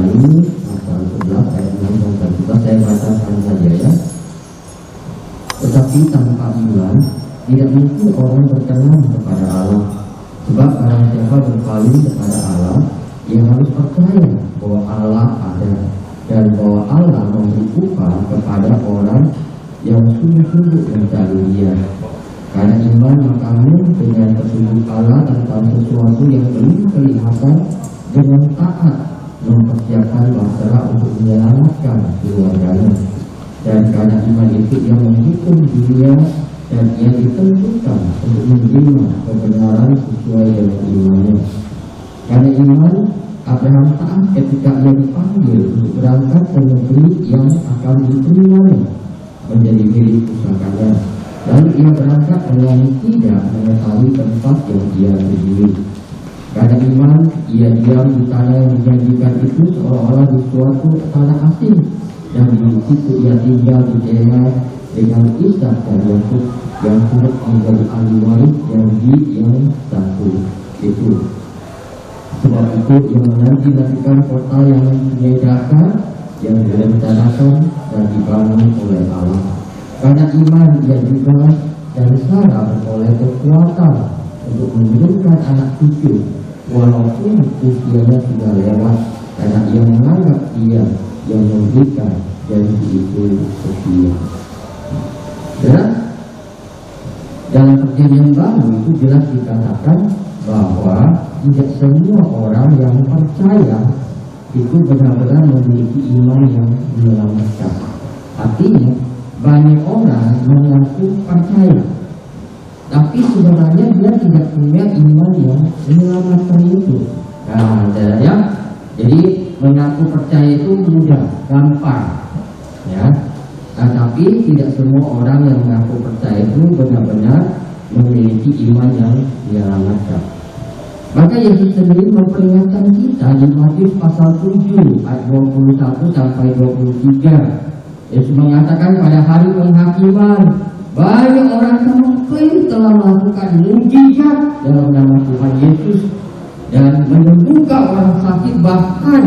Ibrani pasal 11 ayat 6 sampai 11 saya bacakan saja ya. Tetapi tanpa iman tidak mungkin orang berkenan kepada Allah. Sebab barang siapa berpaling kepada Allah, ia harus percaya bahwa Allah ada dan bahwa Allah memberi upah kepada orang yang sungguh-sungguh mencari Dia. Karena iman maka dengan petunjuk Allah tentang sesuatu yang belum kelihatan, dengan taat mempersiapkan bahtera untuk menyelamatkan keluarganya. Dan karena iman itu yang menghukum dunia, dan ia ditentukan untuk menerima kebenaran sesuai dengan imannya. Karena iman, Abraham taat ketika ia dipanggil untuk berangkat ke negeri yang akan diterimanya menjadi milik pusakanya. Lalu ia berangkat dengan tidak mengetahui tempat yang dia berdiri. Karena iman, ia diam di tanah yang dijanjikan itu seolah-olah di suatu tanah asing, dan di situ ia tinggal di kemah dengan Ishak dan Yakub yang turut menjadi ahli waris yang satu itu. Sebab itu ia menanti-nantikan kota yang menyediakan, yang direncanakan dan dibangun oleh Allah. Karena iman ia juga dan Sarah beroleh kekuatan untuk memberikan anak cucu, walaupun usianya sudah lewat, karena ia menganggap Dia yang memberikan janji itu setia. Dan dalam perjanjian baru itu jelas dikatakan bahwa tidak semua orang yang percaya itu benar-benar memiliki iman yang menyelamatkan. Artinya banyak orang mengaku percaya, tapi sebenarnya dia tidak punya iman yang menyelamatkan itu. Nah, ya, jadi mengaku percaya itu mudah, gampang, ya. Nah, tapi tidak semua orang yang mengaku percaya itu benar-benar memiliki iman yang menyelamatkan. Maka Yesus sendiri memperingatkan kita di Matius pasal 7 ayat 21 sampai 23. Yesus mengatakan pada hari penghakiman, banyak orang yang mengklaim telah melakukan mujizat dalam nama Tuhan Yesus dan menyembuhkan orang sakit, bahkan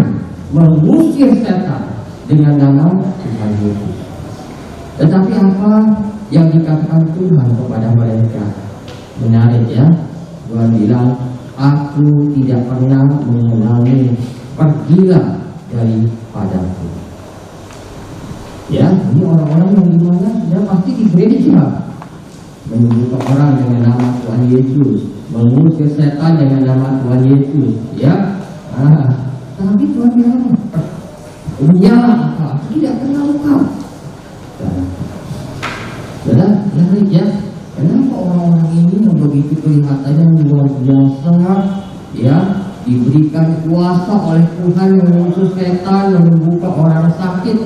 mengusir setan dengan nama Tuhan Yesus. Tetapi apa yang dikatakan Tuhan kepada mereka? Menarik ya. Tuhan bilang, aku tidak pernah mengenalmu, pergilah daripadaku. Ya, ini orang-orang yang dimana sudah pasti di gereja, menyembuhkan orang dengan nama Tuhan Yesus, mengusir setan dengan nama Tuhan Yesus, ya. Tapi Tuhan bilang, aku tidak kenal kau. Menarik ya. Kenapa orang-orang ini yang begitu kelihatannya luar biasa, ya, diberikan kuasa oleh Tuhan mengusir setan, menyembuhkan orang sakit,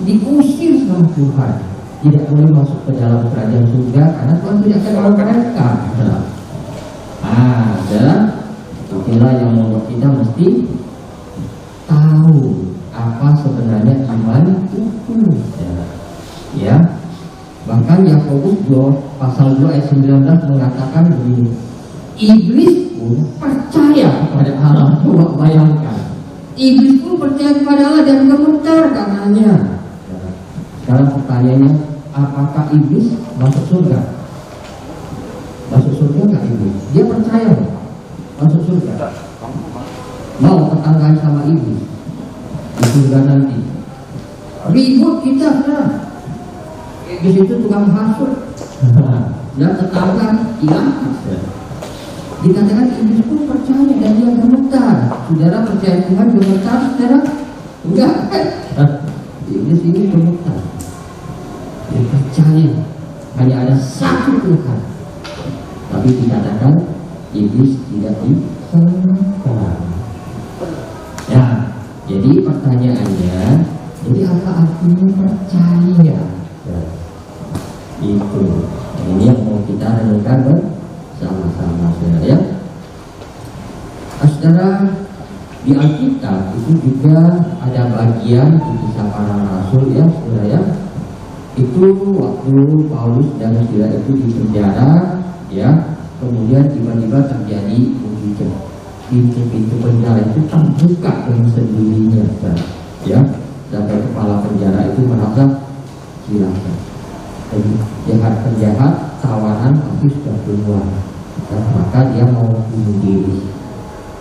diusir sama Tuhan, tidak boleh masuk ke dalam kerajaan surga karena Tuhan tidak kenal mereka. Itulah yang membuat kita mesti tahu apa sebenarnya iman itu. Ya, bahkan Yakobus pasal 2 ayat 19 mengatakan begini, iblis pun percaya kepada Allah. Coba bayangkan, iblis pun percaya kepada Allah dan gemetar karenanya. Sekarang pertanyaannya, apakah iblis masuk surga? Masuk surga nggak iblis? Dia percaya masuk surga. Mau tetanggaan sama iblis di surga nanti? Ribut kita sekarang. Iblis itu tukang hasut. Dan tetangga hilang. Dikatakan iblis pun percaya dan dia gemetar. Saudara percaya Tuhan gemetar, saudara? Enggak kan? Iblis ini gemetar. Dia percaya hanya ada satu Tuhan. Tapi dikatakan iblis tidak diselamatkan. Ya, jadi pertanyaannya, jadi apa artinya percaya? Itu. Ini yang mau kita renungkan bersama-sama, saudara ya. Saudara, di Alkitab itu juga ada bagian di Kisah Para Rasul ya, saudara ya. Itu waktu Paulus dan Silas itu di penjara, ya, kemudian tiba-tiba terjadi mujizat. pintu-pintu penjara itu terbuka dengan sendirinya, ya. Sampai kepala penjara itu merasa silakan. Jadi penjahat tawanan tapi sudah keluar, maka dia mau bunuh diri.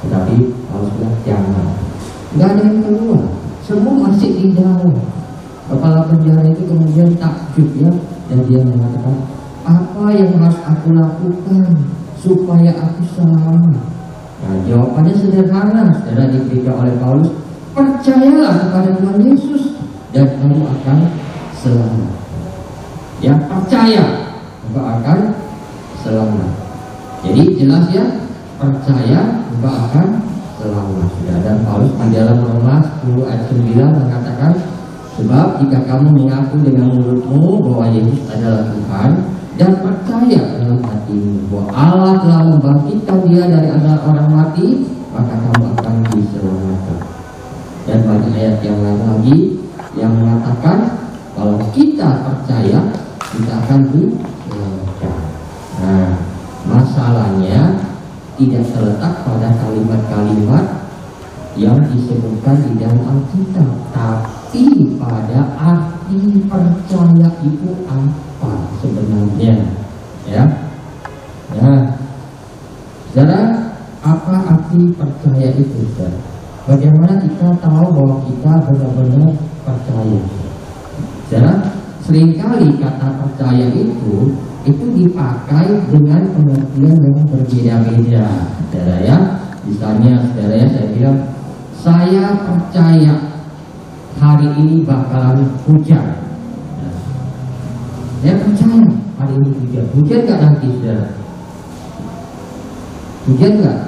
Tetapi Paulus bilang jangan, nggak ada yang keluar, semua masih di dalam. Kepala penjara itu kemudian takjub, ya, dan dia mengatakan, apa yang harus aku lakukan supaya aku selamat? Nah, jawabannya sederhana, saudara, diberikan oleh Paulus, percayalah kepada Tuhan Yesus dan kamu akan selamat. Ya, percaya, engkau akan selamat. Jadi jelas, ya, percaya engkau akan selamat. Dan Paulus di dalam Roma 10 ayat 9 mengatakan, sebab jika kamu mengaku dengan mulutmu bahwa Yesus adalah Tuhan dan percaya dalam hatimu bahwa Allah telah membangkitkan dia dari antara orang mati, maka kamu akan diselamatkan. Dan bagi ayat yang lain lagi yang mengatakan kalau kita percaya kita akan diselamatkan. Nah, masalahnya tidak terletak pada kalimat-kalimat yang disebutkan di dalam Alkitab, tapi pada arti percaya itu apa sebenarnya, ya. Nah, saudara, apa arti percaya itu, saudara? Bagaimana kita tahu bahwa kita benar-benar percaya? Saudara, seringkali kata percaya itu dipakai dengan pengertian yang berbeda-beda, saudara, ya. Misalnya, saudara, ya, saya bilang saya percaya hari ini bakalan hujan. Nah, saya percaya hari ini hujan. Hujan nggak nanti, saudara? Hujan nggak?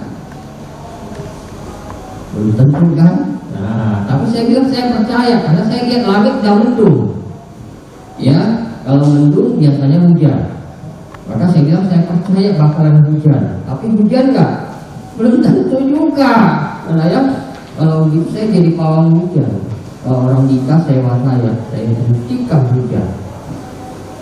Belum tentu, kan? Nah, tapi saya bilang saya percaya karena saya lihat langit udah mendung. Ya, kalau mendung biasanya hujan. Maka saya bilang saya percaya bakalan hujan. Tapi hujan nggak? Belum tentu juga. Nah, ya, kalau gitu saya jadi pawang hujan. Kalau orang nikah sewa saya buktikan hujan.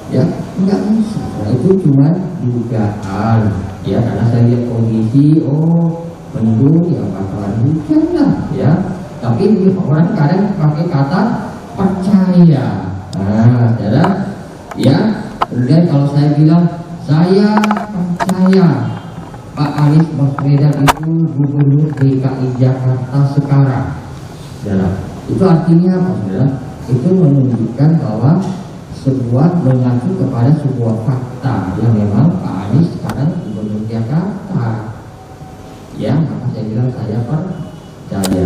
Ya, enggak bisa. Nah, itu cuma dugaan. Ya, karena saya lihat kondisi, oh mendung, ya bakalan hujan lah, ya. Tapi orang kadang pakai kata percaya. Nah, saudara, ya. Kemudian kalau saya bilang saya percaya Pak Anies Baswedan itu Gubernur DKI Jakarta sekarang, saudara. Itu artinya apa, saudara? Itu menunjukkan bahwa sebuah mengacu kepada sebuah fakta yang memang Pak Anies sekarang Gubernur Jakarta. Ya, maka saya bilang saya percaya.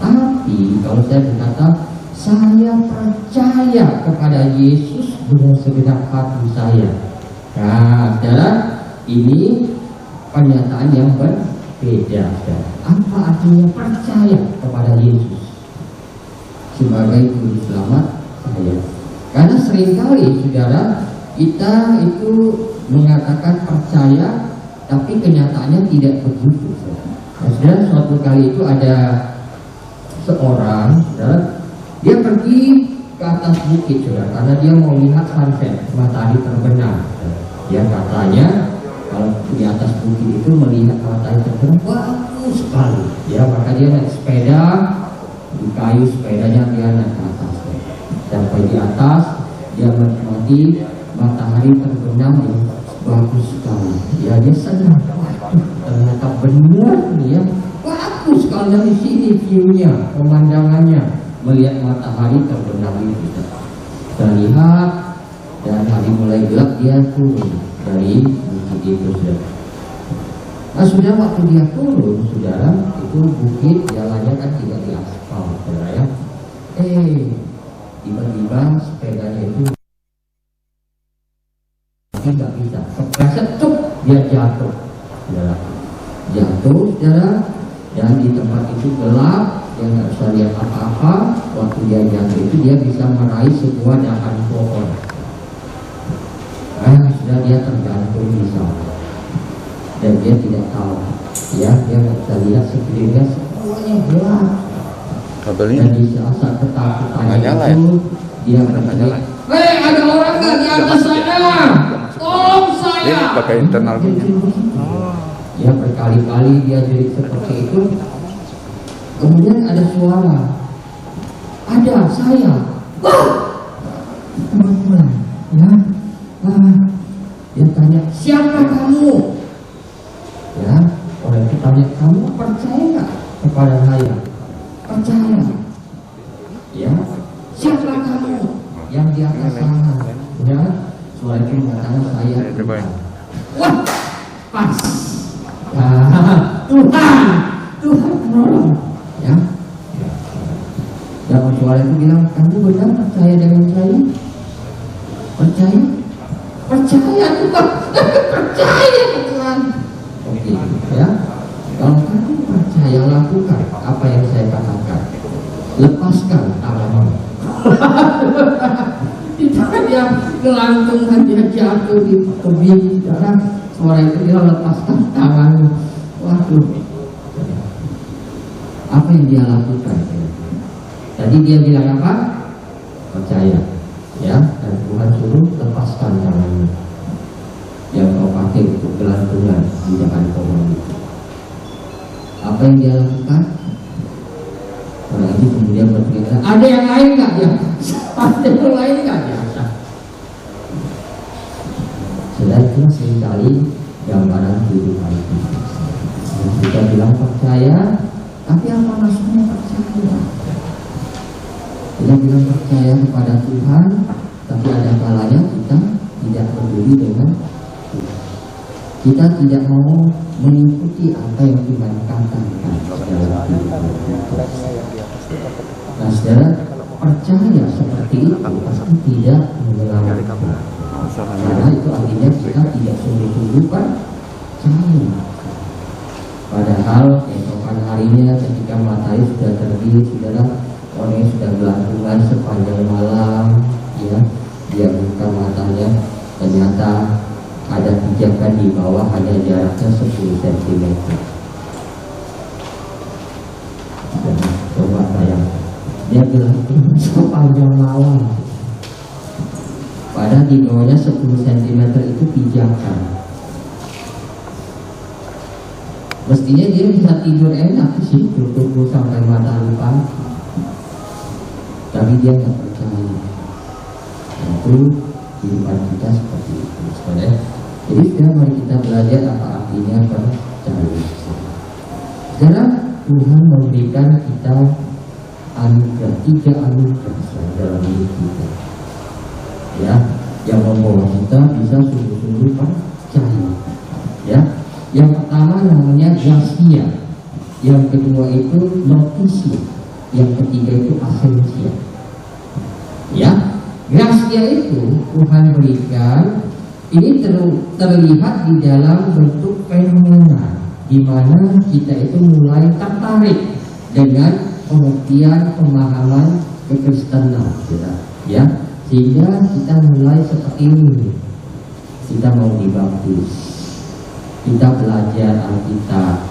Tapi kalau saya berkata saya percaya kepada Yesus dengan segenap hati saya. Nah, saudara, ini pernyataan yang berbeda. Apa artinya percaya kepada Yesus sebagai juru selamat saya? Karena seringkali, saudara, kita itu mengatakan percaya, tapi kenyataannya tidak begitu. Nah, saudara, suatu kali itu ada seorang, saudara, dia pergi ke atas bukit, saudara, karena dia mau lihat sunset, matahari terbenam. Dia katanya kalau di atas bukit itu melihat matahari terbenam bagus sekali. Ya, maka dia naik sepeda, di kayu sepedanya dia naik ke atas. Sampai di atas dia menikmati matahari terbenam yang bagus sekali. Ya, dia senang. Ternyata benar nih, ya, bagus sekali dari sini view-nya, pemandangannya, melihat matahari terbenam itu. Kita lihat dan hari mulai gelap dia turun dari bukit itu, saudara. Nah, sudah waktu dia turun, saudara, itu bukit jalannya kan tidak diaspal, saudara, ya. Tiba-tiba sepedanya itu nggak bisa, kepleset, dia jatuh, saudara. Jatuh, saudara, dan di tempat itu gelap, dia nggak bisa lihat apa-apa. Waktu dia jatuh itu dia bisa meraih sebuah dahan pohon. Sudah dia tergantung di sana dan dia tidak tahu, ya, dia nggak bisa lihat sekelilingnya, semuanya gelap. Dan di saat ketakutan itu dia berkata, ada orang nggak di atas sana? Tolong saya. Ini pakai internal minyak. Ya, berkali-kali dia jadi seperti itu. Kemudian ada suara, ada saya. Wah, teman-teman, ya, dia tanya, siapa kamu? Ya, orang itu tanya, kamu percaya nggak kepada saya? Percaya. Ya, siapa kamu? Yang di atas sana. Ya, suara itu mengatakan saya. Wah, pas. Tuhan menolong. Ya. Dan suara itu bilang, kamu benar percaya dengan saya? Percaya? Percaya Tuhan. Percaya Tuhan. Oke, ya. Kalau kamu percaya, lakukan apa yang saya katakan. Lepaskan tanganmu. Tidak, dia gelantungkan, dia jatuh di tebing. Dan suara itu bilang, lepaskan tanganmu. Waduh, apa yang dia lakukan? Tadi dia bilang apa? Percaya, ya. Dan Tuhan suruh lepaskan tanganmu yang kau pakai untuk gelantungan di depan pohon itu. Apa yang dia lakukan? Orang itu kemudian berkata, ada yang lain nggak ya? Ada yang lain nggak ya? Selain itu seringkali gambaran kehidupan kita. Kita bilang percaya, tapi apa maksudnya percaya? Kita bilang percaya kepada Tuhan, tapi ada kalanya kita tidak peduli dengan Tuhan. Kita tidak mau mengikuti apa yang Tuhan katakan dalam hidup kita. Nah, saudara, percaya seperti itu pasti tidak menyelamatkan. Karena itu artinya kita tidak sungguh-sungguh percaya. Padahal keesokan harinya ketika matahari sudah terbit, saudara, orang sudah gelantungan sepanjang malam, ya, dia buka matanya, ternyata ada pijakan di bawah, hanya jaraknya 10 cm. Coba bayangkan, dia gelantungan sepanjang malam, padahal di bawahnya 10 cm itu pijakan. Mestinya dia bisa tidur enak sih, tunggu sampai matahari pagi. Tapi dia nggak percaya. Itu kehidupan kita seperti itu, saudara. Jadi sekarang mari kita belajar apa artinya percaya. Sekarang Tuhan memberikan kita anugerah, 3 anugerah dalam hidup kita, ya, yang membawa kita bisa sungguh-sungguh percaya. Ya, yang pertama namanya gracia, yang kedua itu notisia, yang ketiga itu asensia. Ya, gracia itu Tuhan berikan. Ini terlihat di dalam bentuk fenomena, di mana kita itu mulai tertarik dengan pengertian pemahaman kekristenan, ya, sehingga kita mulai seperti ini. Kita mau dibaptis, kita belajar Alkitab,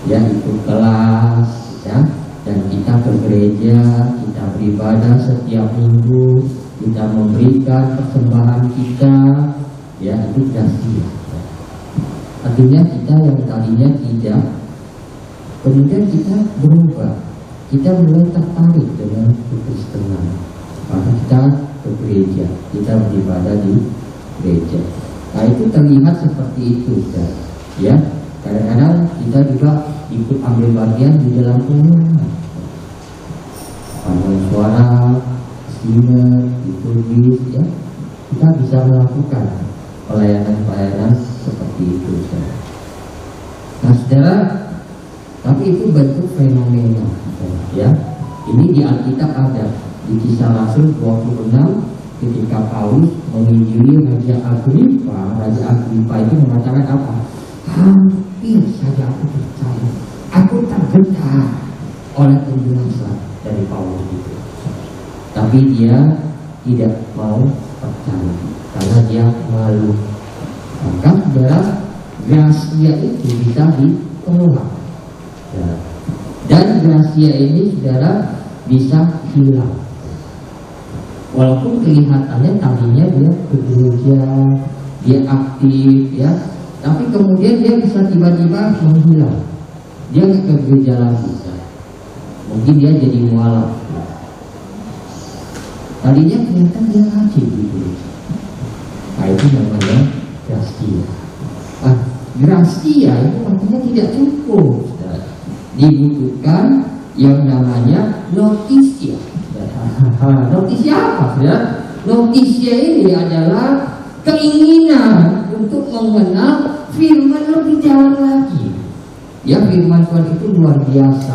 ya, ikut kelas, ya, dan kita ke gereja, kita beribadah setiap minggu, kita memberikan persembahan kita, ya, itu gracia. Artinya kita yang tadinya tidak, kemudian kita berubah, kita mulai tertarik dengan kekristenan, maka kita ke gereja, kita beribadah di gereja. Nah, itu terlihat seperti itu, ya. Kadang-kadang kita juga ikut ambil bagian di dalam pengumuman, panggilan suara, singer, liturgis, ya. Kita bisa melakukan pelayanan-pelayanan seperti itu, saudara. Nah, saudara, tapi itu bentuk fenomena, ya. Ini di Alkitab ada, di Kisah Rasul 26, ketika Paulus menginjili Raja Agripa itu mengatakan apa? Hampir saja aku percaya, aku tergetar oleh penjelasan dari Paulus itu. Tapi dia tidak mau percaya karena dia malu. Maka saudara, gracia itu bisa ditolak, ya. Dan gracia ini saudara bisa hilang. Walaupun kelihatannya tadinya dia ke gereja, dia aktif, ya, tapi kemudian dia bisa tiba-tiba menghilang, dia nggak ke gereja lagi, mungkin dia jadi mualaf. Tadinya kelihatan dia rajin gitu. Nah itu namanya grastia. Grastia itu artinya tidak cukup. Dibutuhkan yang namanya notisia. Notisia apa? Notisia ini adalah keinginan untuk mengenal firman lebih dalam lagi. Ya, firman Tuhan itu luar biasa,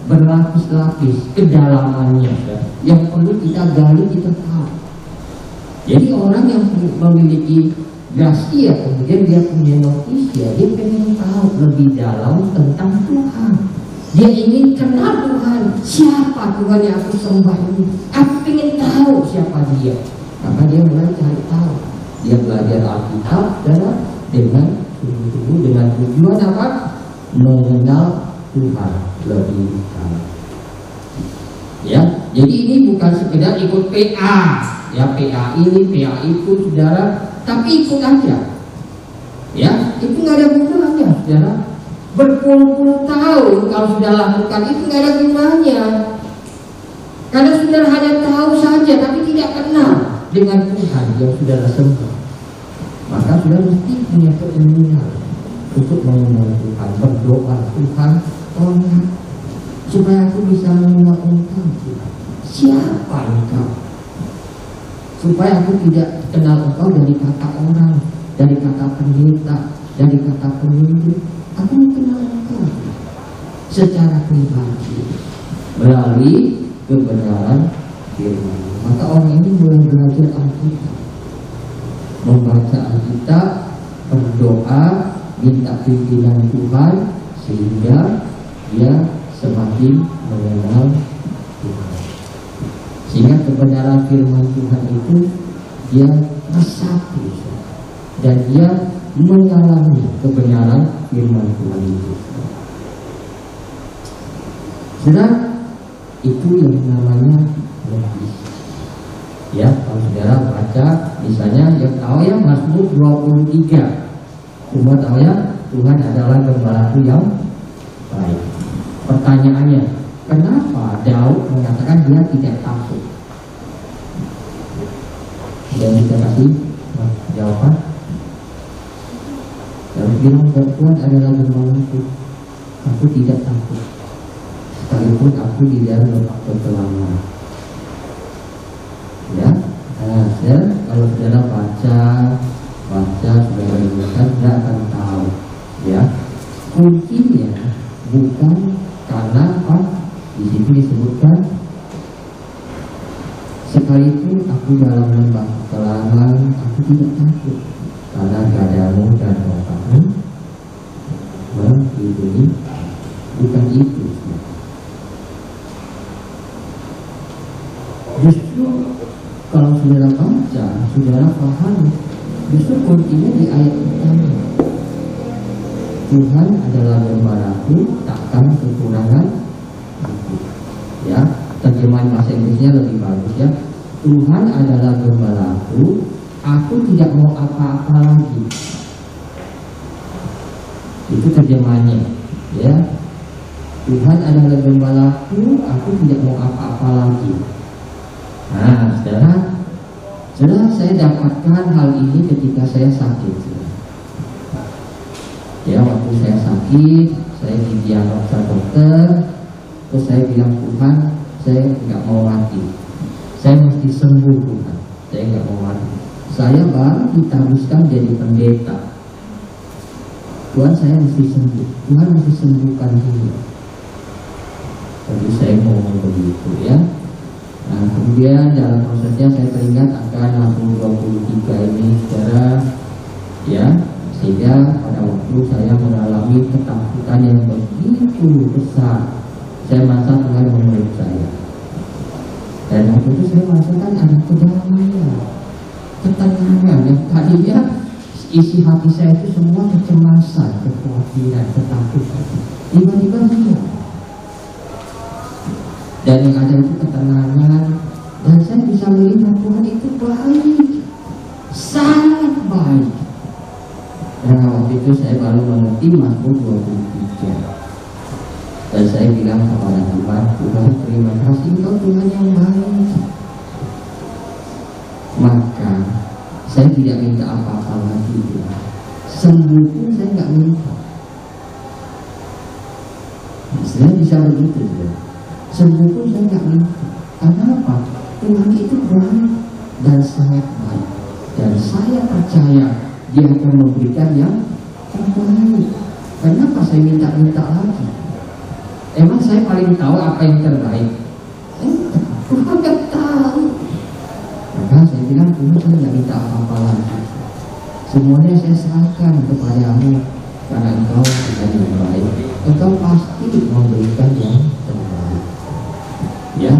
berlapis-lapis kedalamannya, yang perlu kita gali, kita tahu. Jadi orang yang memiliki grastia, kemudian dia punya notisia, dia pengen tahu lebih dalam tentang Tuhan. Dia ingin kenal Tuhan, siapa Tuhan yang aku sembah ini. Aku ingin tahu siapa dia. Maka dia mulai cari tahu. Dia belajar Alkitab dengan sungguh-sungguh, dengan tujuan apa? Mengenal Tuhan lebih dalam. Ya, jadi ini bukan sekedar ikut PA, ya PA ini, PA itu, saudara, tapi ikut aja. Ya, itu nggak ada gunanya, saudara. Berpuluh-puluh tahun kalau sudah lakukan itu nggak ada gunanya. Karena saudara hanya tahu saja, tapi tidak kenal dengan Tuhan yang saudara sembah. Maka saudara mesti punya keinginan untuk mengenal Tuhan, berdoa, Tuhan, tolong supaya aku bisa mengenal Engkau, Tuhan. Siapa Engkau? Supaya aku tidak kenal Engkau dari kata orang, dari kata pendeta, dari kata pemimpin. Aku mengenal Engkau secara pribadi melalui kebenaran firman. Maka orang ini mulai belajar Alkitab, membaca Alkitab, berdoa, minta pimpinan Tuhan, sehingga dia semakin mengenal Tuhan. Sehingga kebenaran firman Tuhan itu dia resapi dan dia mengalami kebenaran firman Tuhan itu. Saudara, itu yang namanya logis. Ya, kalau saudara baca misalnya yang tahu ya Mazmur 23. Semua tahu ya, Tuhan adalah gembalaku yang baik. Pertanyaannya, kenapa Daud mengatakan dia tidak takut? Dan kita kasih jawaban. Daud bilang, Tuhan adalah gembalaku, aku tidak takut, sekalipun aku di dalam lembah kekelaman. Ya, kalau saudara baca saudara dengarkan, tidak akan tahu. Ya, kuncinya bukan karena apa di situ disebutkan, sekalipun aku dalam lembah kekelaman, aku tidak takut, karena gadamu dan tongkatmu melindungi. Bukan itu. Justru kalau saudara baca, saudara paham, justru kuncinya di ayat pertama. Tuhan adalah gembalaku, takkan kekurangan aku. Ya, terjemahan bahasa Inggrisnya lebih bagus ya. Tuhan adalah gembalaku, aku tidak mau apa-apa lagi. Itu terjemahannya, ya. Tuhan adalah gembalaku, aku tidak mau apa-apa lagi. Nah, saudara, saya dapatkan hal ini ketika saya sakit. Ya, waktu saya sakit, saya didiagnosa dokter, terus saya bilang, Tuhan, saya nggak mau mati, saya mesti sembuh Tuhan, saya nggak mau mati. Saya baru ditabiskan jadi pendeta. Tuhan, saya mesti sembuh, Tuhan mesti sembuhkan dulu. Jadi saya ngomong begitu ya. Nah, kemudian dalam prosesnya saya teringat akan Mazmur 23 ini, saudara, ya, sehingga pada waktu saya mengalami ketakutan yang begitu besar, saya merasa Tuhan memeluk saya. Dan waktu itu saya merasakan ada kedamaian, ketenangan yang tadinya isi hati saya itu semua kecemasan, kekhawatiran, ketakutan, tiba-tiba hilang. Dan yang ada itu ketenangan, dan saya bisa melihat Tuhan itu baik, sangat baik. Dan waktu itu saya baru mengerti Mazmur 23. Dan saya bilang kepada Tuhan, Tuhan terima kasih Engkau Tuhan yang baik. Maka saya tidak minta apa-apa lagi. Sembuh pun saya nggak minta. Saya bisa begitu ya. Sembuh pun saya nggak minta. Karena apa? Tuhan itu baik dan sangat baik. Dan saya percaya Dia akan memberikan yang terbaik. Kenapa saya minta-minta lagi? Emang saya paling tahu apa yang terbaik? Tuhan nggak tahu. Maka saya bilang, Tuhan saya nggak minta apa-apa lagi. Semuanya saya serahkan kepadamu. Karena Engkau Tuhan yang baik. Engkau pasti memberikan yang terbaik. Ya,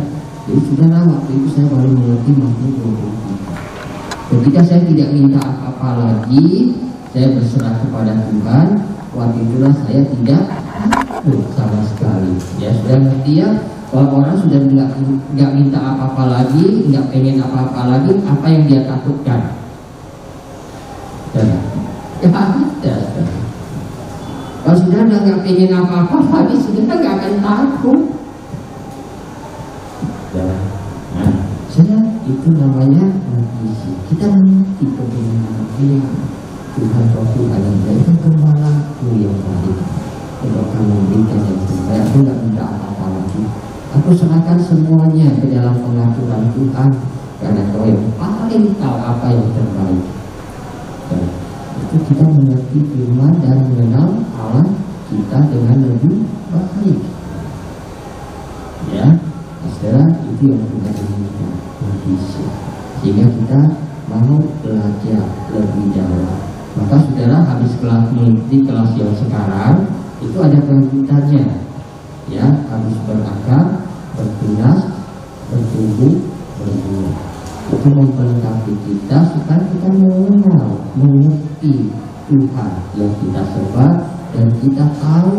jadi saudara, waktu itu saya baru mengerti Mazmur 23. Ketika saya tidak minta apa-apa lagi, saya berserah kepada Tuhan. Waktu itulah saya tidak takut sama sekali. Ya, sudah ngerti ya? Kalau orang sudah nggak minta apa-apa lagi, nggak pengen apa-apa lagi, apa yang dia takutkan? Ya, ada. Kalau sudah nggak pengen apa-apa lagi, sudah nggak akan takut. Ya. Nah, saya itu namanya visi. Kita mengerti kebenaran dia. Tuhan kau Tuhan yang baik, gembalaku yang baik. Kalau kamu berikan yang terbaik, aku nggak minta apa-apa lagi. Aku serahkan semuanya ke dalam pengaturan Tuhan, karena Kau yang paling tahu apa yang terbaik. Dan itu kita mengerti firman dan mengenal Allah kita dengan lebih baik. Ya, saudara, itu yang Tuhan inginkan. Sehingga kita mau belajar lebih jauh. Maka saudara, habis kelas mengikuti kelas yang sekarang itu ada kelanjutannya. Ya, habis berakar, bertunas, bertumbuh, berbuah. Itu memperlengkapi kita supaya kita mengenal, mengerti Tuhan yang kita sembah, dan kita tahu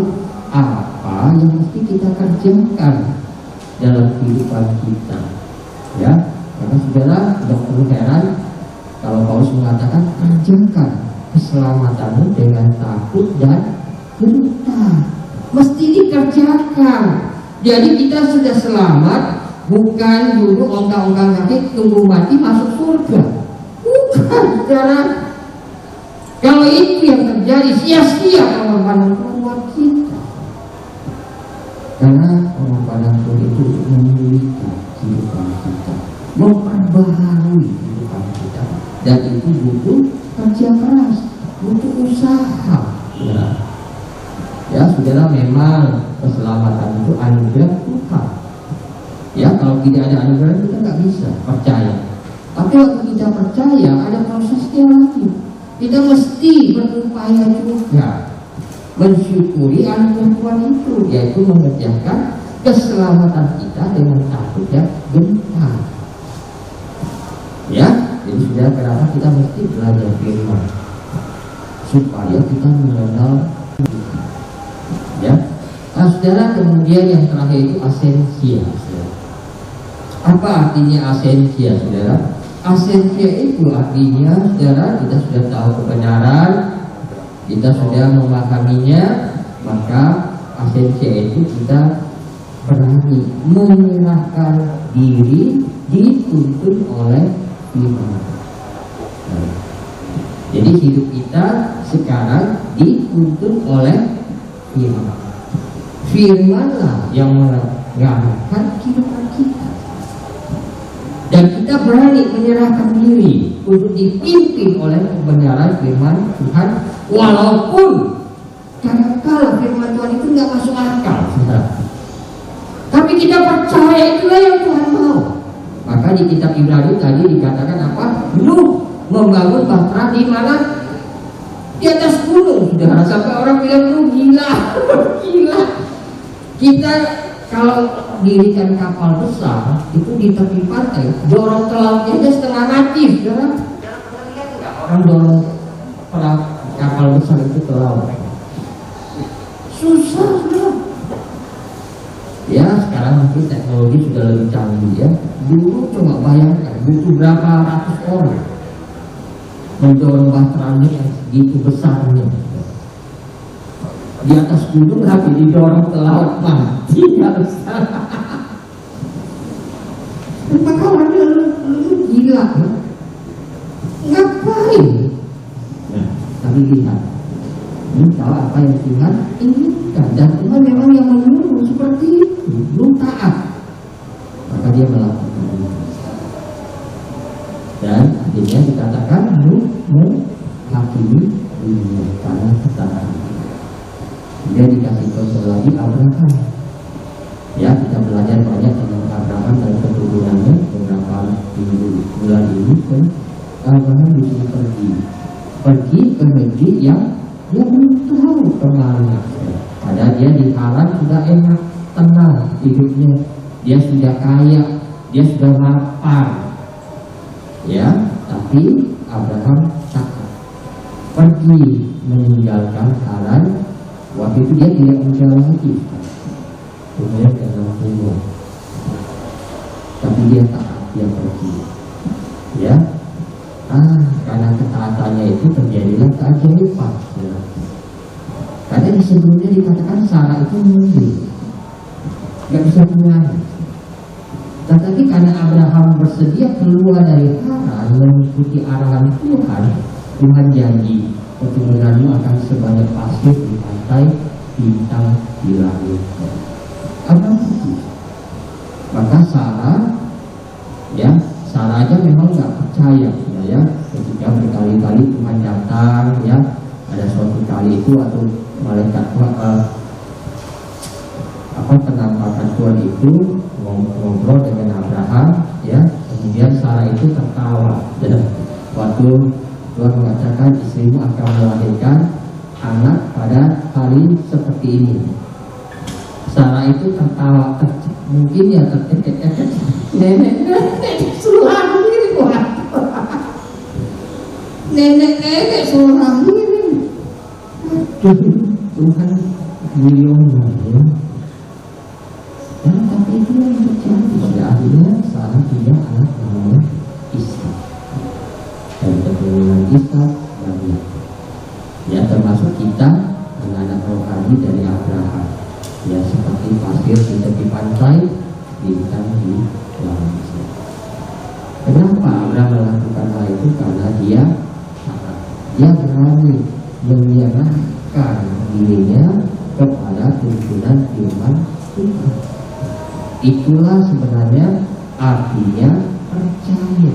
apa yang mesti kita kerjakan dalam kehidupan kita. Ya, karena saudara tidak perlu heran kalau Paulus mengatakan kerjakan keselamatanmu dengan takut dan gentar. Mesti dikerjakan. Jadi kita sudah selamat, bukan dulu ongkang-ongkang kaki tunggu mati masuk surga. Bukan, saudara. Kalau itu yang terjadi, sia-sia pengorbanan keluar kita. Karena pengorbanan itu memulihkan kehidupan kita, memperbaharui kehidupan kita, dan itu butuh kerja keras, butuh usaha. Ya, saudara, memang keselamatan itu anugerah Tuhan. Ya, kalau tidak ada anugerah kita nggak bisa percaya. Tapi waktu kita percaya ada prosesnya lagi. Kita mesti berupaya juga mensyukuri anugerah Tuhan itu, yaitu mengerjakan keselamatan kita dengan takut dan gentar. Ya, jadi saudara, kenapa kita mesti belajar firman? Supaya kita mengenal Tuhan. Ya, nah, saudara, kemudian yang terakhir itu asensia. Apa artinya asensia, saudara? Asensia itu artinya, saudara, kita sudah tahu kebenaran, kita sudah memahaminya, maka asensia itu kita berani menyerahkan diri, dituntun oleh firman. Jadi hidup kita sekarang dituntun oleh firman. Firmanlah yang mengarahkan kehidupan kita. Dan kita berani menyerahkan diri untuk dipimpin oleh kebenaran firman Tuhan, walaupun kadang-kala firman Tuhan itu nggak masuk akal. Tapi kita percaya itulah yang Tuhan mau. Maka di kitab Ibrani tadi dikatakan apa? Nuh membangun bahtera di mana? Di atas gunung, sudah sampai orang bilang lu gila. Gila. Kita kalau dirikan kapal besar itu di tepi pantai, dorong ke lautnya aja setengah mati, saudara. Orang dorong kapal besar itu ke laut, susah, saudara. Ya, sekarang mungkin teknologi sudah lebih canggih ya. Dulu coba bayangkan butuh berapa ratus orang mendorong bahteranya yang segitu besarnya. di atas gunung lagi didorong ke laut mati harus. Maka orangnya lu gila kan? Ngapain? Nah, tapi lihat, ini tahu apa yang Tuhan inginkan, dan Tuhan memang yang menyuruh seperti itu, belum taat, maka dia melakukan itu. Dan akhirnya dikatakan lu menghakimi dunia karena ketaatan. Dia dikasih tahu lagi Abraham. Ya, kita belajar banyak tentang Abraham dan keturunannya beberapa bulan ini. Kan Abraham disuruh pergi ke negeri yang dia belum tahu kemana. Padahal dia di Haran sudah enak, tenang hidupnya, dia sudah kaya, dia sudah lapar. Ya, tapi Abraham takut pergi meninggalkan Haran. Waktu itu dia tidak menjalan lagi. Kemudian karena umur, tapi dia taat, dia pergi. Ya, karena ketaatannya itu terjadilah keajaiban. Ya. Karena di sebelumnya dikatakan Sarah itu mundur, nggak bisa menyanyi. Tetapi karena Abraham bersedia keluar dari Haran mengikuti arahan Tuhan, Tuhan janji keturunanmu akan sebanyak pasir di pantai, bintang di langit. Abraham pergi. Maka Sarah, ya, Sarah aja memang nggak percaya, ya, ketika berkali-kali Tuhan datang, ya, ada suatu kali itu atau malaikat penampakan Tuhan itu ngobrol dengan Abraham, ya, kemudian Sarah itu tertawa, dan waktu Tuhan mengatakan istrimu akan melahirkan anak pada hari seperti ini. Sarah itu tertawa, mungkin ya nenek sulami buat nenek sulami. Tuhan milioner, ya. Dan tapi itu yang terjadi pada akhirnya Sarah punya anak namanya Ishak, dan keturunan Ishak banyak. Ya, termasuk kita anak-anak rohani dari Abraham. Ya, seperti pasir di tepi pantai, bintang di langit. Kenapa Abraham melakukan hal itu? Karena dia berani menyerahkan dirinya kepada tuntunan firman Tuhan. Itulah sebenarnya artinya percaya.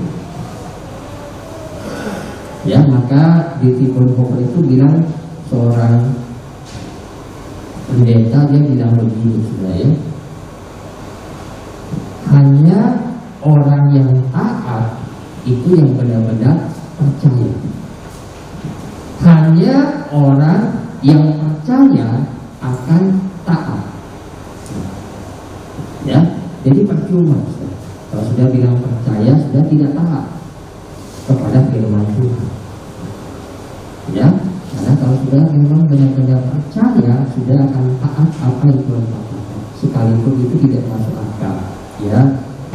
Ya, maka di Bonhoeffer itu bilang, seorang pendeta, dia bilang begini sebenarnya, hanya orang yang taat itu yang benar-benar percaya. Hanya orang yang percaya akan taat. Ya, jadi percuma kalau sudah bilang percaya sudah tidak taat kepada firman Tuhan. Ya, karena kalau sudah memang benar-benar percaya, sudah akan taat apa yang Tuhan katakan, sekalipun itu tidak masuk akal. Ya,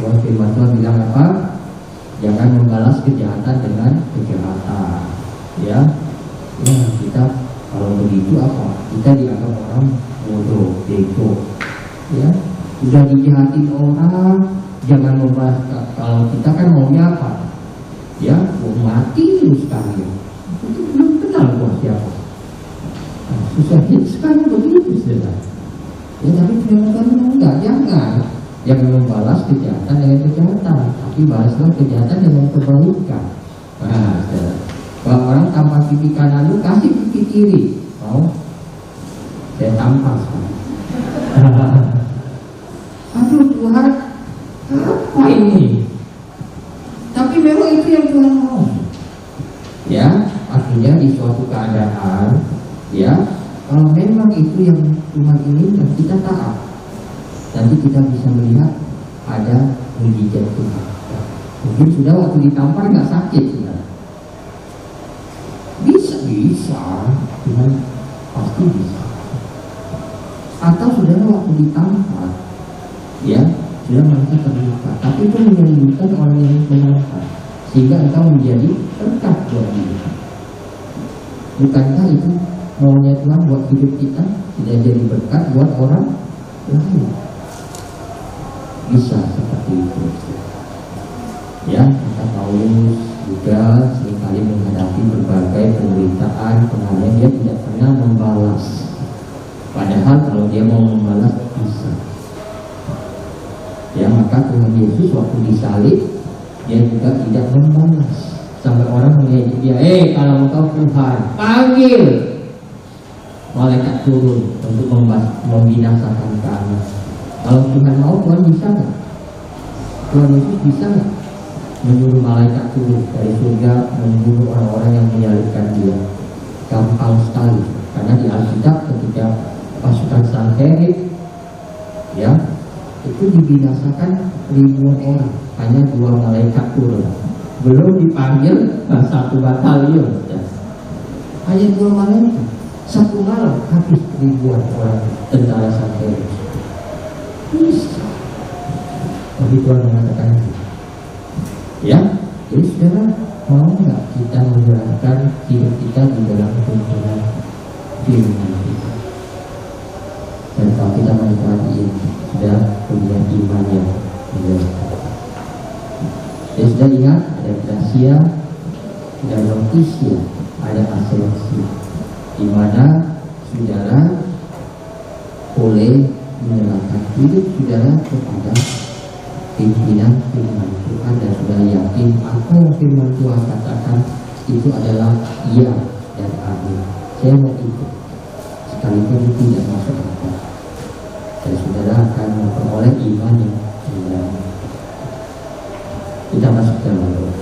firman Tuhan bilang apa? Jangan membalas kejahatan dengan kejahatan. Ya, kita kalau begitu apa? Kita dianggap orang bodoh, bego. Ya, sudah dijahatin orang, jangan membalas. Kalau kita kan maunya apa? Ya, mau mati terus sekalian. Itu belum kenal buat siapa. Susahnya sekarang begitu saudara. Ya, tapi firman enggak, jangan membalas kejahatan dengan kejahatan, tapi balaslah kejahatan dengan kebaikan. Nah, saudara, kalau orang tampar pipi kanan lu, kasih pipi kiri. Mau? Saya tampar sekarang. Aduh Tuhan, apa ini? Tapi memang itu yang Tuhan mau. Ya, artinya di suatu keadaan, ya, kalau memang itu yang Tuhan inginkan, kita taat. Nanti kita bisa melihat ada mujizat Tuhan. Mungkin sudah waktu ditampar nggak sakit, sudah. Bisa, Tuhan pasti bisa. Atau sudah waktu ditampar, ya, sudah merasa terluka, tapi itu menyembuhkan orang yang menampar, sehingga engkau menjadi berkat buat dia. Bukankah itu maunya Tuhan buat hidup kita tidak jadi berkat buat orang lain. Bisa seperti itu. Ya, kata Paulus juga seringkali menghadapi berbagai penderitaan, penganiayaan, dia tidak pernah membalas. Padahal kalau dia mau membalas bisa. Ya, maka Tuhan Yesus waktu disalib dia juga tidak membalas. Sampai orang mengejek dia, kalau engkau Tuhan, panggil malaikat turun untuk membinasakan kami. Kalau Tuhan mau, Tuhan bisa nggak? Tuhan Yesus bisa nggak menyuruh malaikat turun dari surga membunuh orang-orang yang menyalibkan dia? Gampang sekali, karena di Alkitab ketika pasukan Sanherib ya itu dibinasakan ribuan orang, hanya 2 malaikat turun, belum dipanggil 1 batalion ya. Hanya 2 malaikat, 1 malam habis ribuan orang tentara Sanherib. Bisa. Tapi Tuhan mengatakan ya, jadi saudara, mau nggak kita menjalankan hidup kita di dalam tuntunan firman kita? Dan kalau kita menikmati ini, sudah punya iman yang benar. Ya sudah lihat, ada gracia, ada noticia, ada asensi, di mana saudara boleh menyerahkan hidup saudara kepada pimpinan firman Tuhan dan sudah yakin apa yang firman Tuhan katakan itu adalah iya dan amin. Saya mau ikut sekalipun itu tidak masuk akal, dan saudara akan memperoleh iman yang benar. Kita masuk ke dalam doa.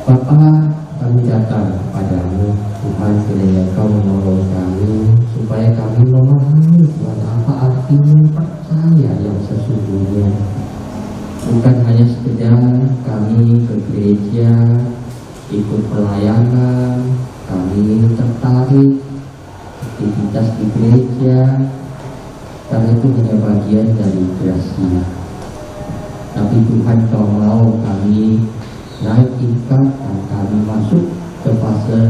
Bapa, kami datang kepadamu Tuhan, kiranya Engkau menolong kami supaya kami memahami Tuhan apa artinya percaya yang sesungguhnya. Bukan hanya sekedar kami ke gereja, ikut pelayanan, kami tertarik aktivitas di gereja, karena itu hanya bagian dari gracia. Tapi Tuhan Kau mau kami naik tingkat dan kami masuk ke fase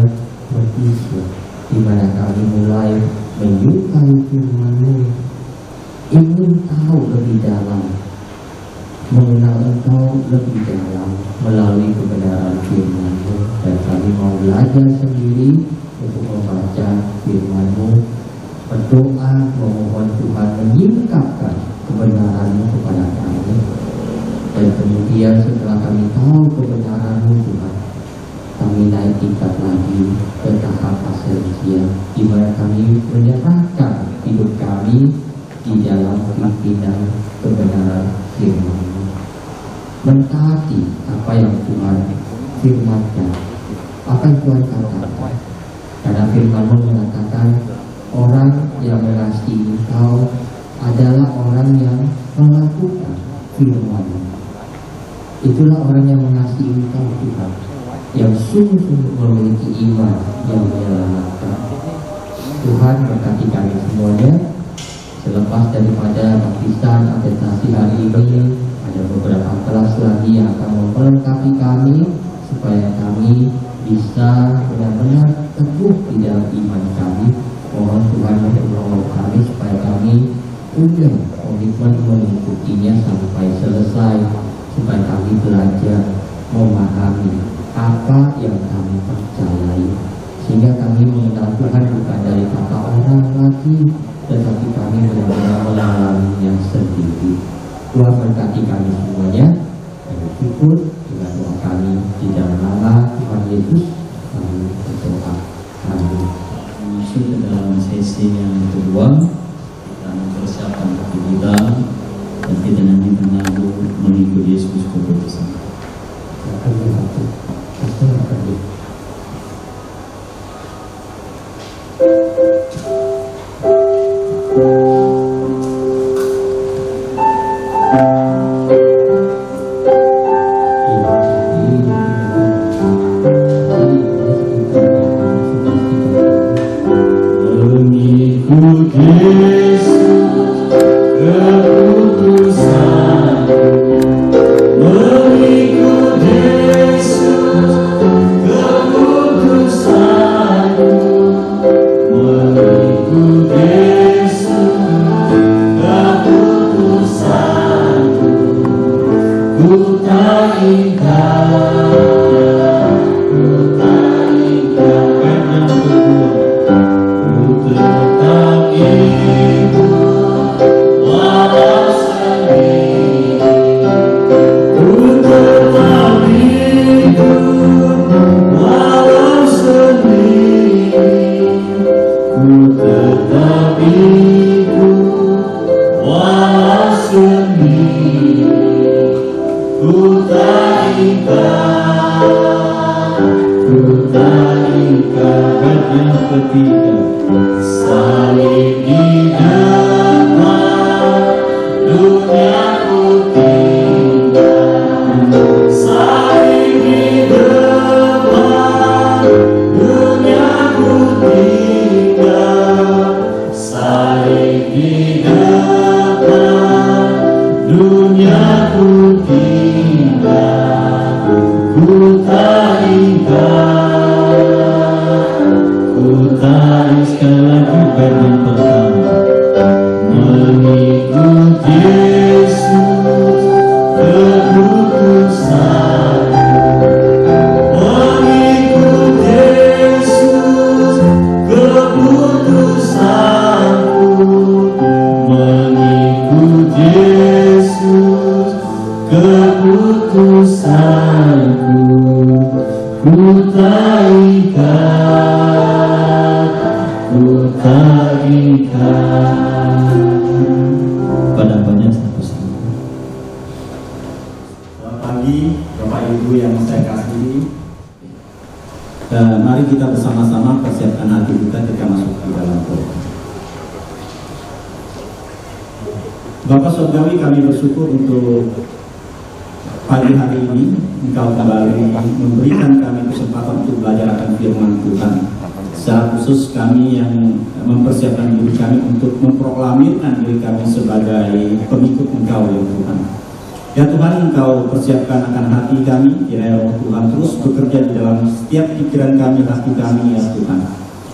berikutnya, di mana kami mulai menyukai firman-Mu, ingin tahu lebih dalam, mengenal Engkau lebih dalam melalui kebenaran firman-Mu, dan kami mau belajar sendiri untuk membaca firman-Mu, berdoa memohon Tuhan menyingkapkan kebenaran-Mu kepada kami. Dan kemudian setelah kami tahu kebenaran-Mu Tuhan, kami naik tingkat lagi ke tahap asensia, di mana kami menyerahkan hidup kami di dalam pimpinan kebenaran firman-Mu, mentaati apa yang Tuhan firmankan, apa yang Tuhan katakan. Karena firman-Mu mengatakan orang yang mengasihi Engkau adalah orang yang melakukan firman-Mu. Itulah orang yang mengasihi Engkau Tuhan, yang sungguh-sungguh memiliki iman yang menyelamatkan. Tuhan berkati kami semuanya. Selepas daripada baptisan adventasi hari ini, ada beberapa kelas lagi yang akan memperlengkapi kami supaya kami bisa benar-benar teguh di dalam iman kami. Mohon Tuhan menolong kami supaya kami punya komitmen mengikutinya sampai selesai, supaya kami belajar memahami apa yang kami percayai, sehingga kami mengenal Tuhan bukan dari kata orang lagi, tetapi kami benar-benar mengalaminya sendiri. Tuhan berkati kami semuanya. Kami syukur dengan doa kami di dalam nama Tuhan Yesus. Kami berdoa. Amin. Masuk ke dalam sesi yang kedua, kita mempersiapkan hati kita dan kita nanti menunggu mengikut Yesus keputusan. Mengikut Yesus tetap hidup walau sendiri, ku tak ikat, ku tak ikat. Bait yang ketiga, saling di depan dunia ku tinggal, saling di depan dunia ku tinggal, saling di depan dunia ku tinggal, ku tak ikat, ku tak ikat. Sekali lagi bait yang pertama, mengikut Yesus keputusanku, mengikut Yesus keputusanku, mengikut Yesus keputusanku, ku tak ikat, ku tak ikat. Pada banyak satu-satu. Selamat pagi Bapak Ibu yang saya kasihi. Mari kita bersama-sama persiapkan hati kita masuk ke dalam doa. Bapak Surgawi, kami bersyukur untuk pagi hari ini Engkau kembali memberikan kami kesempatan untuk belajar akan firman Tuhan. Secara khusus kami yang mempersiapkan diri kami untuk memproklamirkan diri kami sebagai pengikut Engkau ya Tuhan. Ya Tuhan, Engkau persiapkan akan hati kami, kiranya Roh Tuhan terus bekerja di dalam setiap pikiran kami, hati kami ya Tuhan.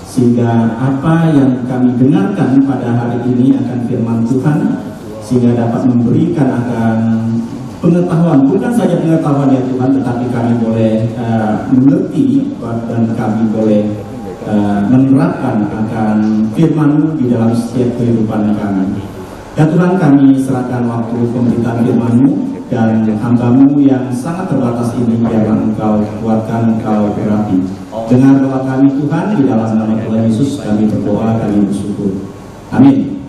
Sehingga apa yang kami dengarkan pada hari ini akan firman Tuhan, sehingga dapat memberikan akan pengetahuan, bukan saja pengetahuan ya Tuhan, tetapi kami boleh mengerti dan kami boleh menerapkan akan firman-Mu di dalam setiap kehidupan kami. Ya Tuhan, kami serahkan waktu pemberitaan firman-Mu dan hamba-Mu yang sangat terbatas ini, biarlah Engkau kuatkan, Engkau berapi. Dengar doa kami Tuhan, di dalam nama Tuhan Yesus kami berdoa, kami bersyukur. Amin.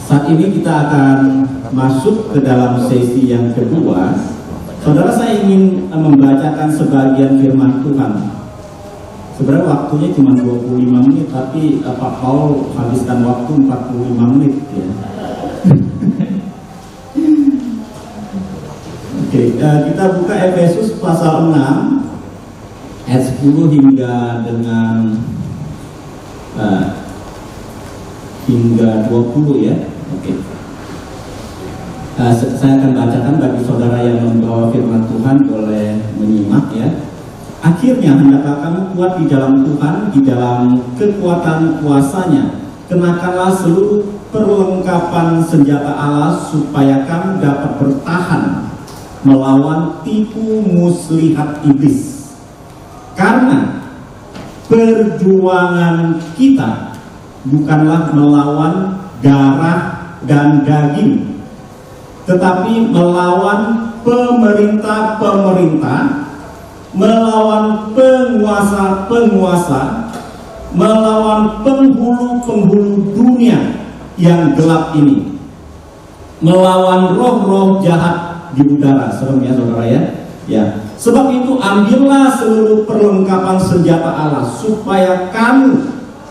Saat ini kita akan masuk ke dalam sesi yang kedua. Saudara, saya ingin membacakan sebagian firman Tuhan. Sebenarnya waktunya cuma 25 menit, tapi Pak Paul habiskan waktu 45 menit ya. Oke, kita buka Efesus pasal 6 ayat 10 hingga dengan hingga 20 ya. Oke. Saya akan bacakan bagi saudara yang membawa firman Tuhan boleh menyimak ya. Akhirnya hendaklah kamu kuat di dalam Tuhan, di dalam kekuatan kuasa-Nya. Kenakanlah seluruh perlengkapan senjata Allah supaya kamu dapat bertahan melawan tipu muslihat iblis. Karena perjuangan kita bukanlah melawan darah dan daging, tetapi melawan pemerintah-pemerintah, melawan penguasa-penguasa, melawan penghulu-penghulu dunia yang gelap ini, melawan roh-roh jahat di udara. Serem ya saudara ya. Ya, sebab itu ambillah seluruh perlengkapan senjata Allah supaya kamu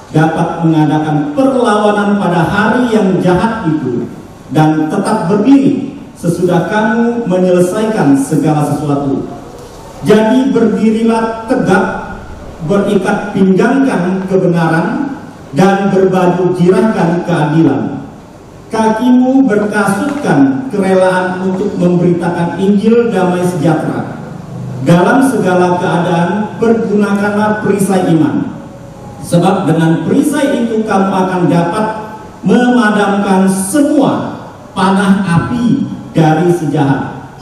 dapat mengadakan perlawanan pada hari yang jahat itu dan tetap berdiri sesudah kamu menyelesaikan segala sesuatu. Jadi berdirilah tegak, berikat pinggangkan kebenaran, dan berbaju jirahkan keadilan. Kakimu berkasutkan kerelaan untuk memberitakan Injil damai sejahtera. Dalam segala keadaan pergunakanlah perisai iman, sebab dengan perisai itu kamu akan dapat memadamkan semua panah api dari si jahat.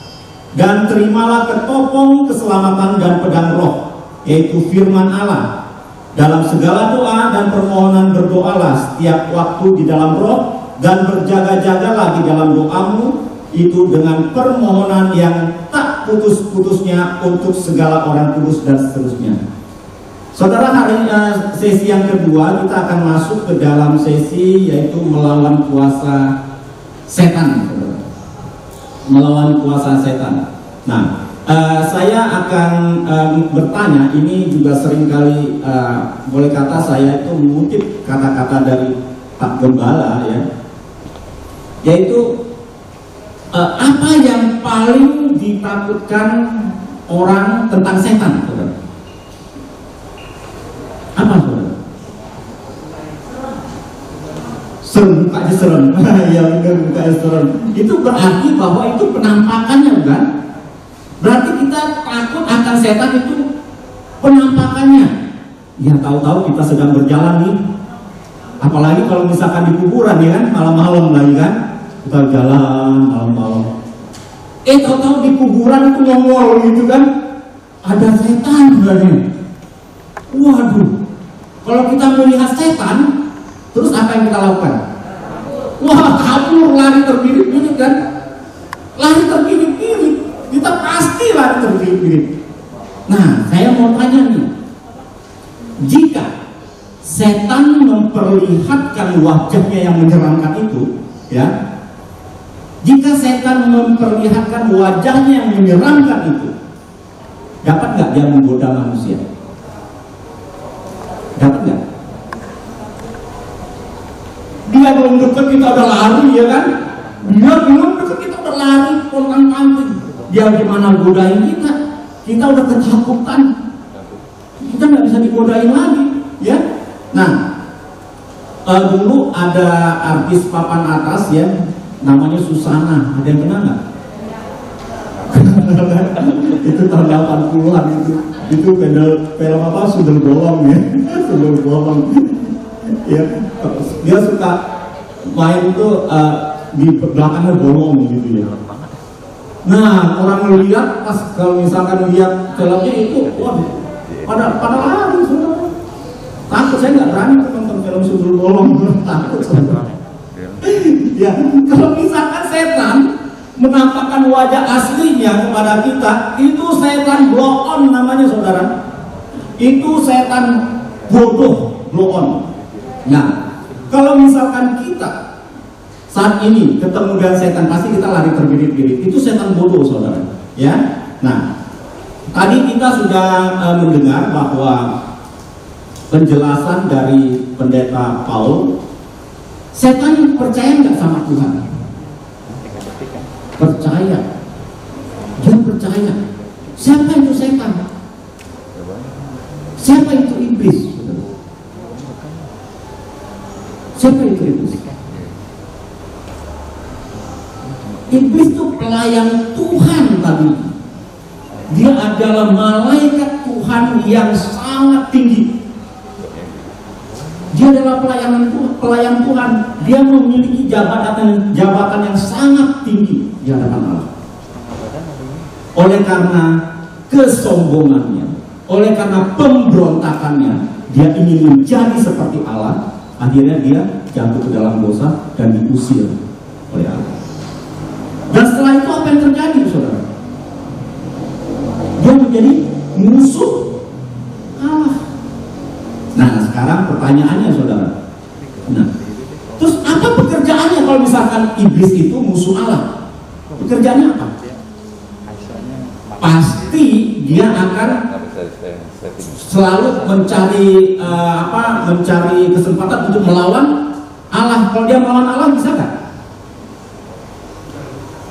Dan terimalah ketopong keselamatan dan pedang roh, yaitu firman Allah. Dalam segala doa dan permohonan berdoalah setiap waktu di dalam roh, dan berjaga-jagalah di dalam doamu itu dengan permohonan yang tak putus-putusnya untuk segala orang kudus dan seterusnya. Saudara, hari sesi yang kedua kita akan masuk ke dalam sesi yaitu melawan kuasa setan. Melawan kuasa setan. Nah, saya akan bertanya, ini juga seringkali boleh kata saya itu mengutip kata-kata dari Pak Gembala ya, yaitu apa yang paling ditakutkan orang tentang setan, saudara? Apa, saudara? Serem, mukanya serem. Ya benar, mukanya serem. Itu berarti bahwa itu penampakannya, bukan? Berarti kita takut akan setan itu penampakannya. Ya tahu-tahu kita sedang berjalan nih. Apalagi kalau misalkan di kuburan ya kan, malam-malam lagi kan, kita jalan malam-malam. Tahu-tahu di kuburan itu nongol gitu kan, ada setan sebenarnya. Waduh. Kalau kita melihat setan, terus apa yang kita lakukan? Wah, kabur, lari terbirit-birit kan? Lari terbirit-birit. Kita pasti lari terbirit-birit. Nah, saya mau tanya nih. Jika setan memperlihatkan wajahnya yang menyeramkan itu, ya. Jika setan memperlihatkan wajahnya yang menyeramkan itu, dapat nggak dia menggoda manusia? Dapat nggak? Dia belum dekat kita udah lari ya kan? Dia belum dekat kita udah lari pontang-panting. Dia gimana godain kita? Kita udah ketakutan. Kita nggak bisa digodain lagi, ya. Nah, dulu ada artis papan atas ya, namanya Susana. Ada yang kenal nggak? Itu tahun 80-an itu. Itu film apa? Sundel Bolong ya. Sundel Bolong. Ya, dia suka main tuh di belakangnya bolong gitu ya. Nah, orang melihat pas kalau misalkan lihat filmnya itu, waduh, pada lari semua. Takut, saya nggak berani nonton film Sundel Bolong, takut. Ya, kalau misalkan setan menampakkan wajah aslinya kepada kita, itu setan blow on namanya, saudara. Itu setan bodoh, blow on. Nah, kalau misalkan kita saat ini ketemu dengan setan, pasti kita lari terbirit-birit. Itu setan bodoh, saudara. Ya. Nah, tadi kita sudah mendengar bahwa penjelasan dari pendeta Paul, setan percaya nggak sama Tuhan? Percaya. Dia percaya. Siapa itu setan? Siapa itu iblis? Siapa itu iblis? Iblis itu pelayan Tuhan tadi. Dia adalah malaikat Tuhan yang sangat tinggi. Dia adalah pelayan Tuhan. Dia memiliki jabatan yang sangat tinggi di hadapan Allah. Oleh karena kesombongannya, oleh karena pemberontakannya, dia ingin menjadi seperti Allah. Akhirnya dia jatuh ke dalam dosa dan diusir oleh Allah. Dan setelah itu apa yang terjadi, saudara? Dia menjadi musuh Allah. Nah, sekarang pertanyaannya, saudara. Nah, terus apa pekerjaannya kalau misalkan iblis itu musuh Allah? Pekerjaannya apa? Pasti dia akan selalu mencari kesempatan untuk melawan Allah. Kalau dia melawan Allah, bisa nggak?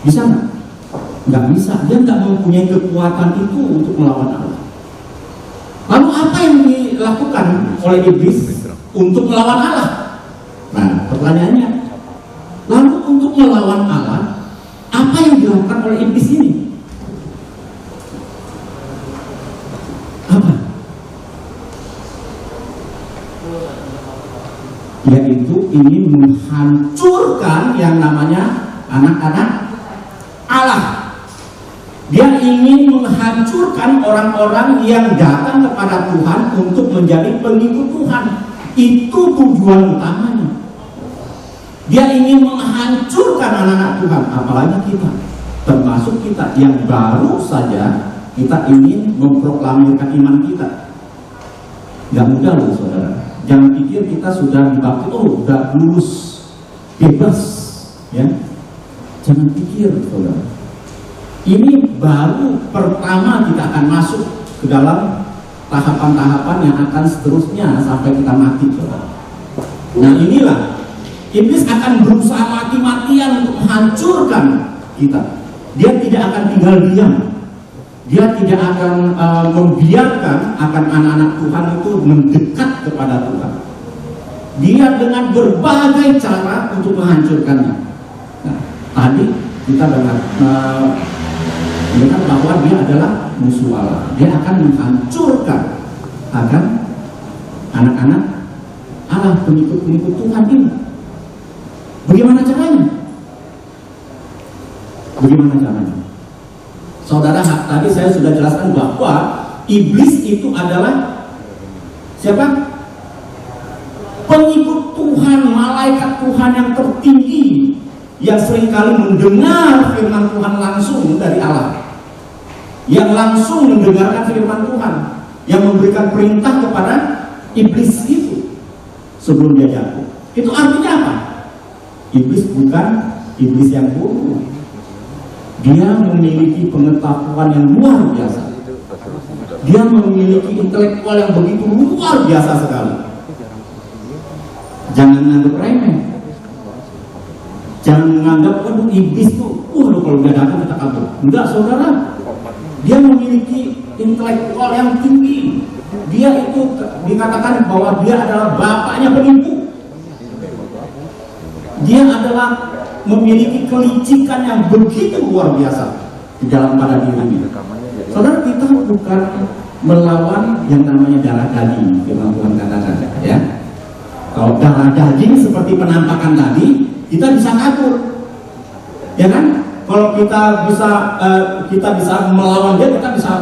Bisa nggak? Nggak bisa. Dia nggak mempunyai kekuatan itu untuk melawan Allah. Lalu apa yang dilakukan oleh iblis untuk melawan Allah? Nah, pertanyaannya, lalu untuk melawan Allah, apa yang dilakukan oleh iblis ini? Apa? Yaitu ingin menghancurkan yang namanya anak-anak Allah. Dia ingin menghancurkan orang-orang yang datang kepada Tuhan untuk menjadi pengikut Tuhan. Itu tujuan utamanya. Dia ingin menghancurkan anak-anak Tuhan, apalagi kita, termasuk kita yang baru saja kita ingin memproklamirkan iman kita. Nggak mudah loh saudara. Jangan pikir kita sudah dibaptis, udah lulus bebas, ya. Jangan pikir saudara. Ini baru pertama kita akan masuk ke dalam tahapan-tahapan yang akan seterusnya sampai kita mati saudara. Nah inilah iblis akan berusaha mati-matian untuk menghancurkan kita. Dia tidak akan tinggal diam. Dia tidak akan membiarkan akan anak-anak Tuhan itu mendekat kepada Tuhan. Dia dengan berbagai cara untuk menghancurkannya. Nah, tadi kita melihat bahwa dia adalah musuh Allah. Dia akan menghancurkan akan anak-anak Allah, pengikut-pengikut Tuhan ini. Bagaimana caranya? Bagaimana caranya? Saudara, tadi saya sudah jelaskan bahwa iblis itu adalah siapa? Pengikut Tuhan, malaikat Tuhan yang tertinggi, yang seringkali mendengar firman Tuhan langsung dari Allah, yang langsung mendengarkan firman Tuhan, yang memberikan perintah kepada iblis itu sebelum dia jatuh. Itu artinya apa? Iblis bukan iblis yang bodoh. Dia memiliki pengetahuan yang luar biasa. Dia memiliki intelektual yang begitu luar biasa sekali. Jangan menganggap remeh. Jangan menganggap, waduh iblis tuh, kalau dia datang kita kabur. Enggak saudara. Dia memiliki intelektual yang tinggi. Dia itu dikatakan bahwa dia adalah bapaknya penipu. Dia adalah memiliki kelicikan yang begitu luar biasa di dalam pada dirinya. Saudara, kita bukan melawan yang namanya darah daging, firman Tuhan katakan, ya. Kalau darah daging seperti penampakan tadi, kita bisa kabur, ya kan? Kalau kita bisa melawan dia, kita bisa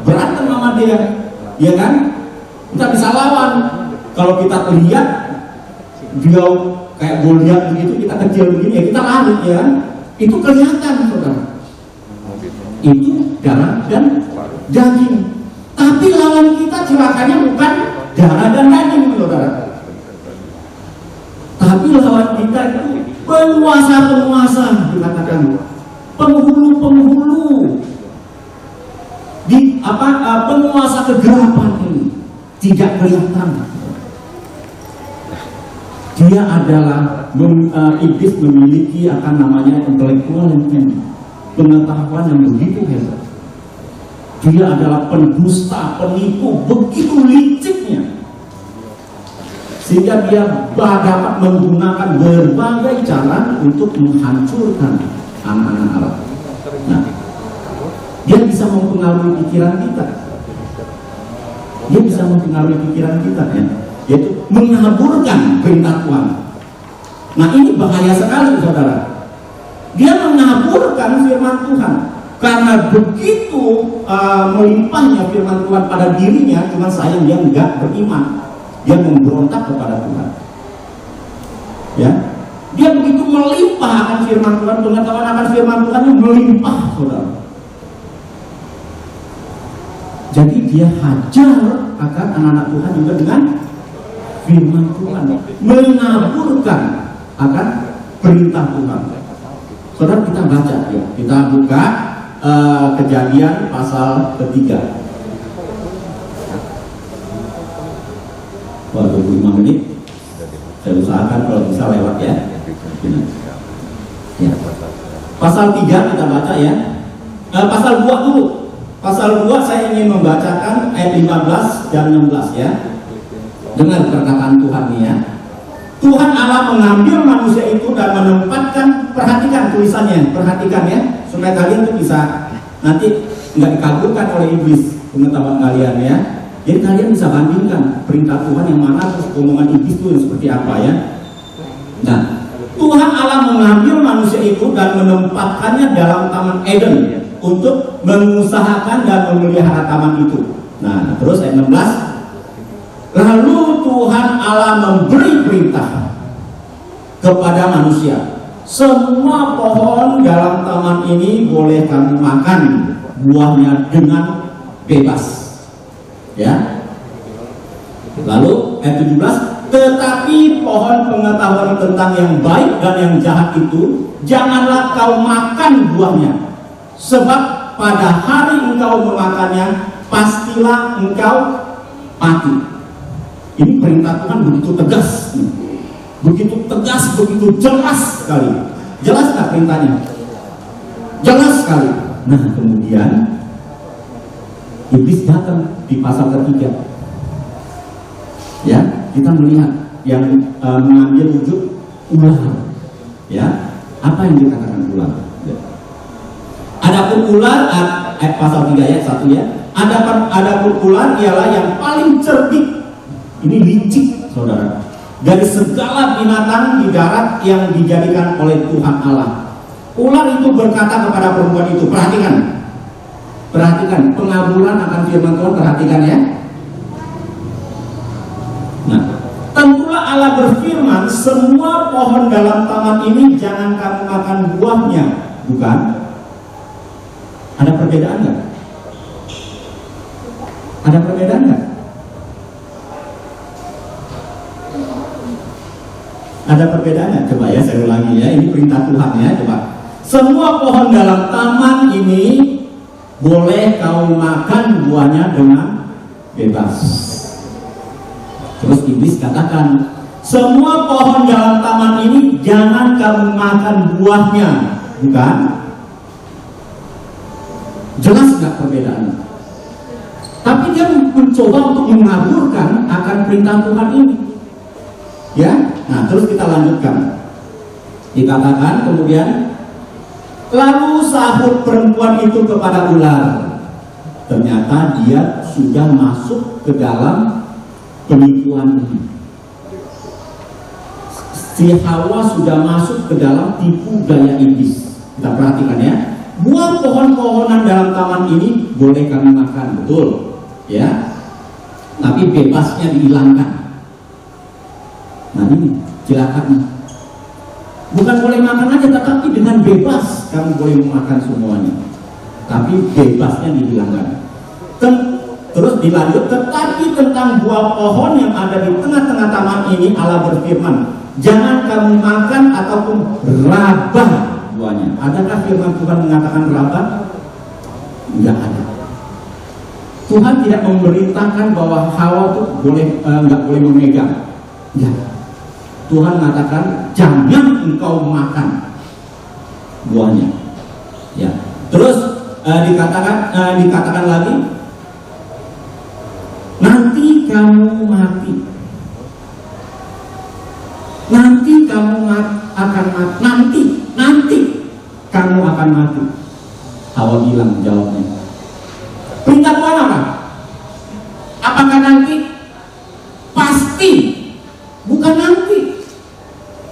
berantem sama dia, ya kan? Kita bisa lawan. Kalau kita lihat dia kayak Goliat begitu, kita kecil begini, ya kita lari, ya kan? Itu kelihatan saudara. Itu darah dan daging. Tapi lawan kita celakanya bukan darah dan daging saudara. Tapi lawan kita itu penguasa-penguasa, dikatakan penghulu-penghulu di penguasa kegelapan ini tidak kelihatan. Dia adalah iblis memiliki akan namanya intelektual yang tinggi, pengetahuan yang begitu hebat. Dia adalah pendusta, penipu, begitu liciknya, sehingga dia dapat menggunakan berbagai cara untuk menghancurkan anak-anak Allah. Nah, dia bisa mempengaruhi pikiran kita. Dia bisa mempengaruhi pikiran kita, ya, yaitu mengaburkan perintah Tuhan. Nah ini bahaya sekali saudara. Dia mengaburkan firman Tuhan karena begitu melimpahnya firman Tuhan pada dirinya, cuma sayang dia enggak beriman, dia memberontak kepada Tuhan. Ya, dia begitu melimpah akan firman Tuhan, pengetahuan akan firman Tuhan yang melimpah saudara. Jadi dia hajar akan anak-anak Tuhan juga dengan firman Tuhan, mengaburkan akan perintah Tuhan. Saudara, kita baca ya, kita buka Kejadian pasal 3. Wah, 25 menit. Saya usahakan kalau bisa lewat ya. Ya. Pasal 3 kita baca ya. Pasal 2 dulu. Pasal 2 saya ingin membacakan ayat 15 dan 16 ya. Dengar perkataan Tuhan nih ya. Tuhan Allah mengambil manusia itu dan menempatkan, perhatikan tulisannya, perhatikan ya, supaya kalian tuh bisa nanti nggak dikabulkan oleh iblis pengetahuan kalian ya. Jadi kalian bisa bandingkan perintah Tuhan yang mana terus omongan iblis itu yang seperti apa ya. Nah, Tuhan Allah mengambil manusia itu dan menempatkannya dalam Taman Eden untuk mengusahakan dan memelihara taman itu. Nah, terus ayat 16. Lalu Tuhan Allah memberi perintah kepada manusia, semua pohon dalam taman ini boleh kamu makan buahnya dengan bebas. Ya. Lalu ayat 17, tetapi pohon pengetahuan tentang yang baik dan yang jahat itu janganlah kau makan buahnya, sebab pada hari engkau memakannya pastilah engkau mati. Ini perintah Tuhan begitu tegas, begitu tegas, begitu jelas sekali. Jelas nggak perintahnya? Jelas sekali. Nah, kemudian iblis datang di pasal ketiga. Ya, kita melihat yang mengambil wujud ular. Ya, apa yang dikatakan ular? Ya. Adapun ular, pasal 3 ayat 1 ya. Adapun ular ialah yang paling cerdik. Ini licik, saudara. Dari segala binatang di darat yang dijadikan oleh Tuhan Allah. Ular itu berkata kepada perempuan itu, perhatikan pengaburan akan firman Tuhan, perhatikan ya. Nah, tentulah Allah berfirman, semua pohon dalam taman ini jangan kamu makan buahnya, bukan? Ada perbedaan nggak? Ada perbedaan nggak? Ada perbedaan nggak? Coba ya, saya ulangi ya, ini perintah Tuhan ya, coba. Semua pohon dalam taman ini boleh kau makan buahnya dengan bebas. Terus iblis katakan, semua pohon dalam taman ini jangan kamu makan buahnya, bukan? Jelas nggak perbedaannya? Tapi dia mencoba untuk mengaburkan akan perintah Tuhan ini. Ya, nah terus kita lanjutkan. Dikatakan kemudian, lalu sahut perempuan itu kepada ular. Ternyata dia sudah masuk ke dalam penipuan ini. Si Hawa sudah masuk ke dalam tipu daya iblis. Kita perhatikan ya. Buah pohon-pohonan dalam taman ini boleh kami makan, betul, ya. Tapi bebasnya dihilangkan. Nah ini celakanya. Bukan boleh makan aja, tetapi dengan bebas kamu boleh memakan semuanya. Tapi bebasnya dihilangkan. Terus dilanjut, tetapi tentang buah pohon yang ada di tengah-tengah taman ini Allah berfirman, jangan kamu makan ataupun rabah buahnya. Adakah firman Tuhan mengatakan rabah? Enggak ada. Tuhan tidak memerintahkan bahwa Hawa itu nggak boleh memegang. Enggak. Tuhan mengatakan jangan engkau makan buahnya. Ya. Terus dikatakan lagi, nanti kamu mati. Nanti kamu akan mati. Nanti kamu akan mati. Hawa bilang jawabnya. Perintah Tuhan apa? Apakah nanti? Pasti. Bukan nanti.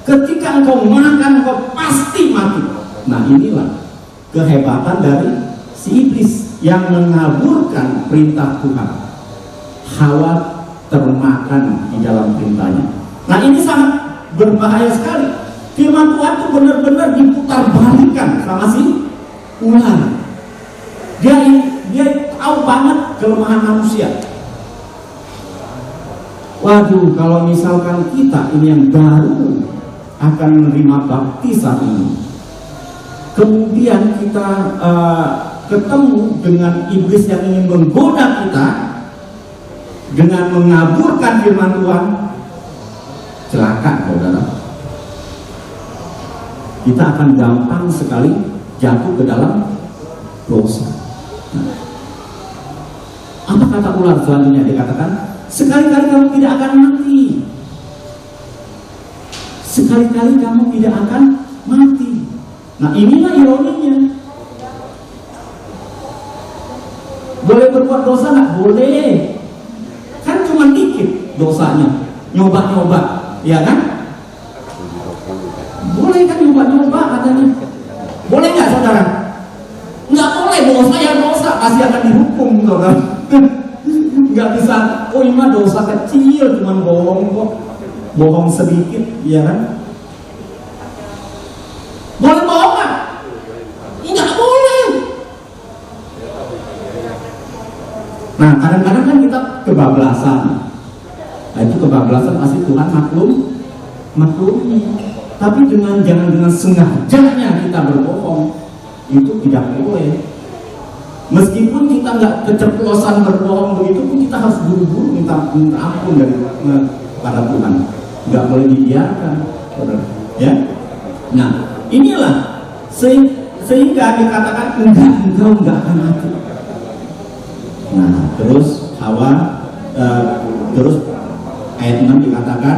Ketika engkau makan, engkau pasti mati. Nah inilah kehebatan dari si iblis yang mengaburkan perintah Tuhan. Hawa termakan di dalam perintahnya. Nah ini sangat berbahaya sekali. Firman Tuhan itu benar-benar diputar balikan sama si ular. Dia tahu banget kelemahan manusia. Waduh, kalau misalkan kita ini yang baru akan menerima baptisan ini, kemudian kita ketemu dengan iblis yang ingin menggoda kita dengan mengaburkan firman Tuhan, celaka saudara. Kita akan gampang sekali jatuh ke dalam dosa. Nah, apa kata ular selanjutnya? Dikatakan, sekali-kali kamu tidak akan mati. Sekali-kali kamu tidak akan mati. Nah inilah ironinya. Boleh berbuat dosa nggak? Boleh. Kan cuma dikit dosanya. Nyoba-nyoba, ya kan? Boleh kan nyoba-nyoba katanya. Boleh nggak saudara? Nggak boleh, dosa ya dosa, pasti akan dihukum saudara. Nggak bisa, oh ini mah dosa kecil, cuma bohong kok. Bohong sedikit, ya kan? Boleh bohong nggak? Nggak boleh. Nah kadang-kadang kan kita kebablasan. Nah, itu kebablasan pasti Tuhan maklumi. Tapi jangan dengan sengajanya kita berbohong, itu tidak boleh. Meskipun kita nggak keceplosan berbohong begitu pun kita harus buru-buru minta ampun dari pada Tuhan. Nggak boleh dibiarkan, ya. Nah, inilah sehingga dikatakan engkau nggak akan mati. Nah, terus Hawa, terus ayat 6 dikatakan,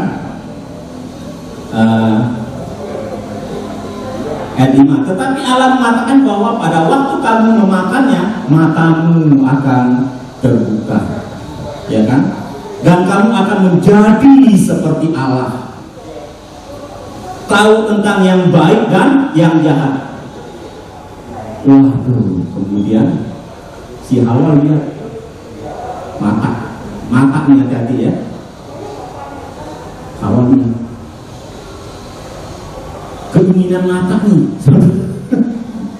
ayat 5, tetapi Allah mengatakan bahwa pada waktu kamu memakannya, matamu akan terbuka, ya kan? Dan kamu akan menjadi seperti Allah, tahu tentang yang baik dan yang jahat. Waduh, kemudian si Hawa lihat mata nih, hati-hati ya. Hawa lihat keinginan mata nih.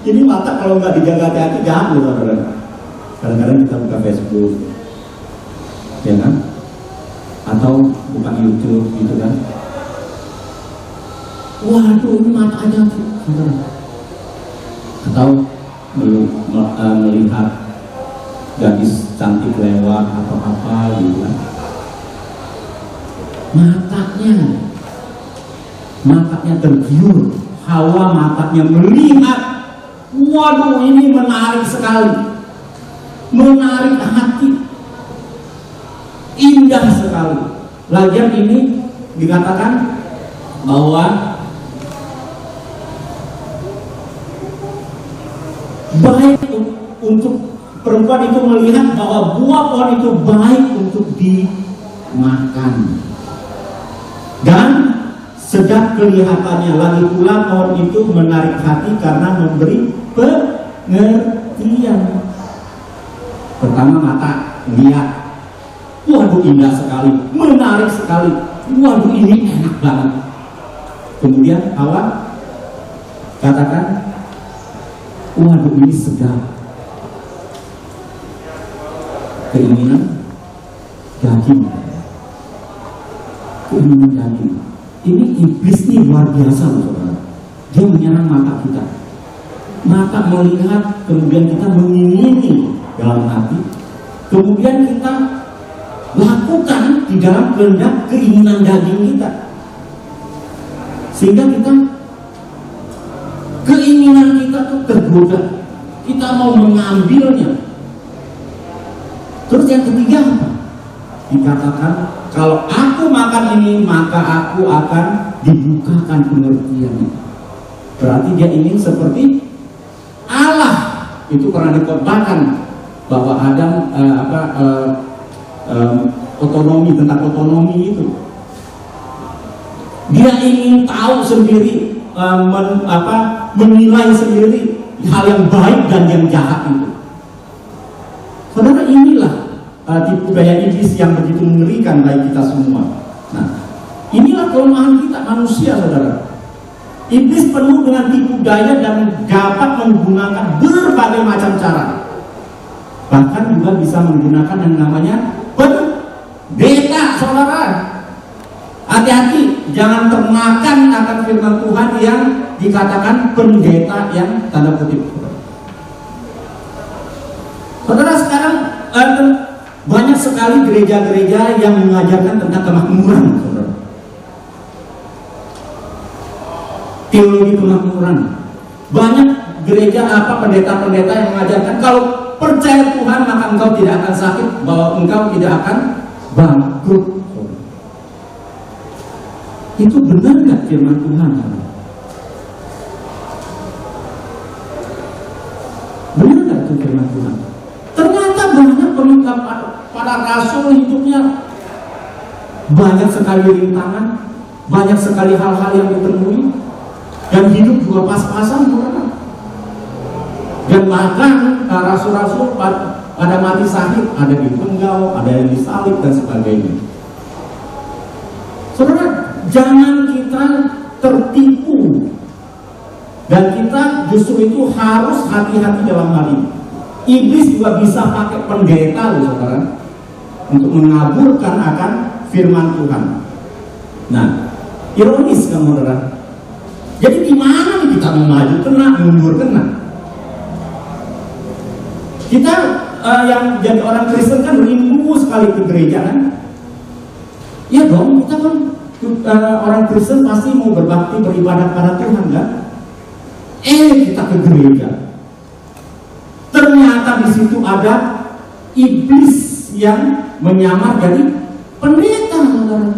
Ini mata kalau nggak dijaga hati-hati jahat loh, saudara. Kadang-kadang kita buka Facebook, ya kan? Atau buka YouTube gitu kan. Waduh, ini mata aja, saudara. Atau melihat gadis cantik lewat atau apa gitu kan. Matanya tergiur. Hawa matanya melihat, waduh ini menarik sekali, menarik hati, indah sekali. Lagian ini dikatakan bahwa baik untuk perempuan itu melihat bahwa buah pohon itu baik untuk dimakan dan sedap kelihatannya. Lagi pula pohon itu menarik hati karena memberi pengertian. Pertama mata lihat, waduh indah sekali, menarik sekali, waduh ini enak banget. Kemudian Hawa katakan, waduh ini sedap. Keinginan daging. Ini iblis nih luar biasa loh, saudara. Dia menyerang mata kita. Mata melihat, kemudian kita mengingini dalam hati, kemudian kita lakukan di dalam kehendak keinginan daging kita, sehingga keinginan kita tuh tergoda, kita mau mengambilnya. Terus yang ketiga apa? Dikatakan kalau aku makan ini maka aku akan dibukakan pengertiannya. Berarti dia ingin seperti Allah. Itu pernah dikotbahkan bahwa Adam tentang otonomi itu. Dia ingin tahu sendiri, menilai sendiri hal yang baik dan yang jahat itu. Saudara, inilah tipu daya iblis yang begitu mengerikan bagi kita semua. Nah, inilah kelemahan kita manusia, saudara. Iblis penuh dengan tipu daya dan dapat menggunakan berbagai macam cara. Bahkan juga bisa menggunakan yang namanya pendeta, saudara. Hati-hati, jangan termakan akan firman Tuhan yang dikatakan pendeta yang tanda kutip. Saudara, sekarang banyak sekali gereja-gereja yang mengajarkan tentang kemakmuran, saudara. Teologi kemakmuran. Banyak gereja pendeta-pendeta yang mengajarkan kalau percaya Tuhan maka engkau tidak akan sakit, bahwa engkau tidak akan bangkrut. Itu benar nggak firman Tuhan? Benar nggak itu firman Tuhan? Ternyata banyak para rasul hidupnya banyak sekali rintangan, banyak sekali hal-hal yang ditemui, dan hidup juga pas-pasan, bukan? Dan bahkan rasul-rasul pada mati sakit, ada dipenggal, ada yang disalib dan sebagainya. Saudara, jangan kita tertipu, dan kita justru itu harus hati-hati dalam hal ini. Iblis juga bisa pakai pendeta loh, saudara, untuk mengaburkan akan firman Tuhan. Nah, ironis kan saudara. Jadi gimana nih kita mau maju kena, mundur kena? Kita yang jadi orang Kristen kan rindu sekali ke gereja kan? Ya dong, kita kan orang Kristen pasti mau berbakti, beribadah pada Tuhan kan? Kita ke gereja. Ternyata di situ ada iblis yang menyamar jadi pendeta, saudara.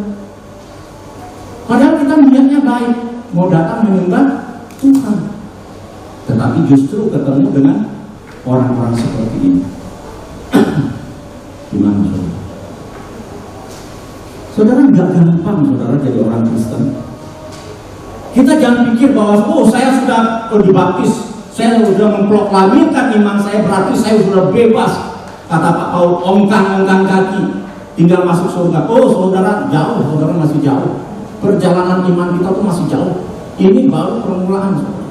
Padahal kita niatnya baik, mau datang menyembah Tuhan, tetapi justru ketemu dengan orang-orang seperti ini. Gimana saudara? Saudara, nggak gampang saudara jadi orang Kristen. Kita jangan pikir bahwa saya sudah dibaptis, saya sudah memproklamirkan iman saya, berarti saya sudah bebas. Kata Pak Paul, ongkang-ongkang kaki, tinggal masuk surga. Saudara, jauh, saudara masih jauh. Perjalanan iman kita tuh masih jauh. Ini baru permulaan, saudara.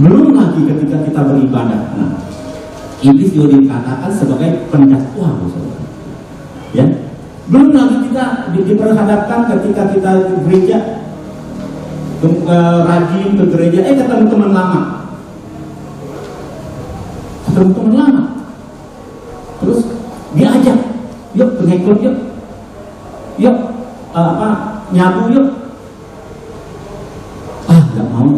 Belum lagi ketika kita beribadah. Nah, iblis juga dikatakan sebagai pendakwah, saudara. Ya, belum lagi kita diperhadapkan ketika kita ke gereja, rajin ke gereja, ketemu teman lama. Ketemu teman lama. Terus diajak, yuk pengikut yuk. Yuk nyabu yuk. Nggak mau.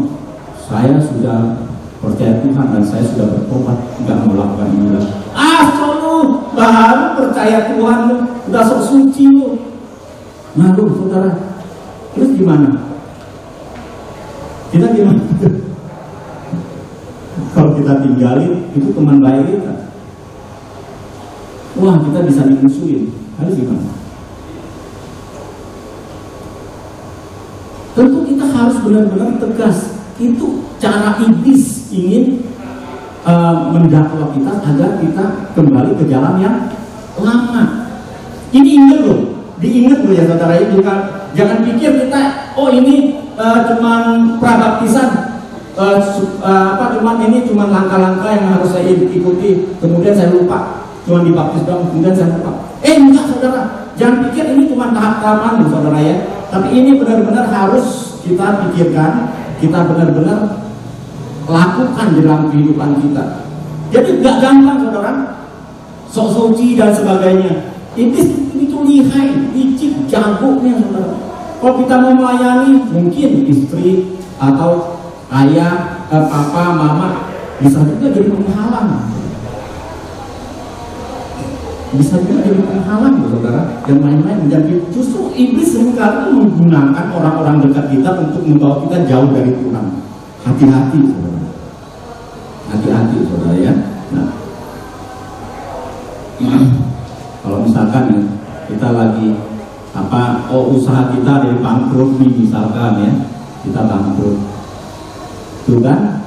Saya sudah percaya Tuhan dan saya sudah bertobat, nggak mau lakukan ini lagi. Lu baru percaya Tuhan, lu udah sok suci lu. Nah lu saudara, terus gimana? Kita gimana? Kalau kita tinggalin, itu teman baik kita. Wah, kita bisa dimusuhin. Harus gimana? Tentu kita harus benar-benar tegas. Itu cara iblis ingin mendakwa kita agar kita kembali ke jalan yang lama. Ini ingat loh, diingat loh ya saudara, itu kan. Jangan pikir kita, ini cuman prabaptisan, cuman ini cuman langkah-langkah yang harus saya ikuti, kemudian saya lupa, cuman dibaptis dong, kemudian saya lupa. Enggak saudara, jangan pikir ini cuma tahap-tahapan loh saudara ya. Tapi ini benar-benar harus kita pikirkan, kita benar-benar lakukan dalam kehidupan kita. Jadi gak gampang saudara, sok suci dan sebagainya. Iblis itu lihai, licik, jagonya saudara. Kalau kita mau melayani, mungkin istri atau ayah, papa, mama bisa juga jadi penghalang. Bisa juga jadi penghalang saudara, dan lain-lain. Dan justru iblis seringkali menggunakan orang-orang dekat kita untuk membawa kita jauh dari Tuhan. Hati-hati saudara. Hati-hati saudara ya. Nah, kalau misalkan ya, kita lagi usaha kita dari bangkrut nih misalkan ya, kita bangkrut, tuh kan,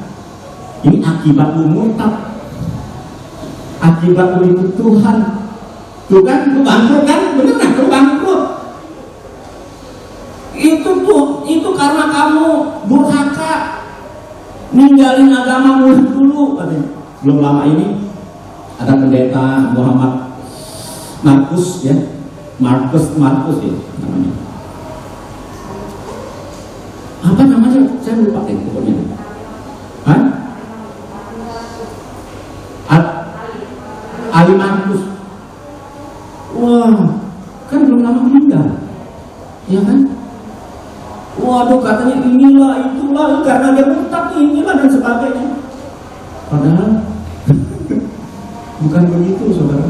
ini akibat lu murtad, akibat lu ikut Tuhan, tuh kan, lu bangkrut kan, bener kan, lu bangkrut. Itu karena kamu durhaka, ninggalin agamamu dulu. Belum lama ini ada pendeta Muhammad Markus ya, Markus ya namanya. Apa namanya? Saya lupa pokoknya. Ali Markus. Wah, kan belum lama meninggal, ya kan? Waduh, katanya inilah itulah karena dia murtad inilah dan sebagainya. Padahal bukan begitu saudara.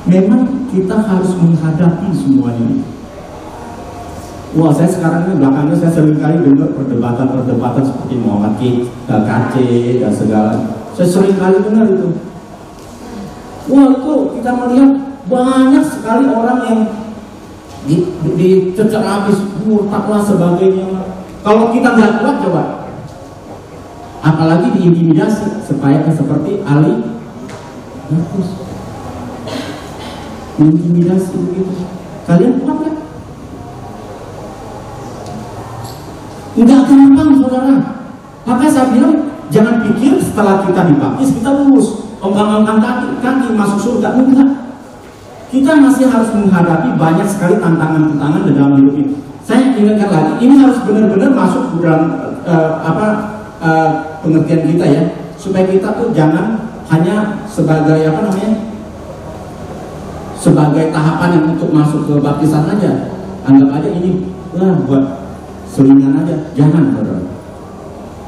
Memang kita harus menghadapi semua ini. Wah, saya sekarang ini belakangnya saya sering kali dengar perdebatan seperti Muhammad KC dan segala. Saya sering kali dengar itu. Wah, itu kita melihat banyak sekali orang yang dicecer habis, murtad lah sebagainya. Kalau kita nggak kuat coba, apalagi diintimidasi supaya seperti Ali Markus, intimidasi begitu. Kalian kuat kan? Nggak gampang saudara. Maka saya bilang jangan pikir setelah kita dibaptis kita lulus, ongkang-ongkang kaki masuk surga. Enggak. kita masih harus menghadapi banyak sekali tantangan-tantangan dalam hidup ini. Saya ingatkan lagi, ini harus benar-benar masuk dalam pengertian kita ya, supaya kita tuh jangan hanya sebagai sebagai tahapan yang untuk masuk ke baptisan aja, anggap aja ini buat selingan aja. Jangan, saudara.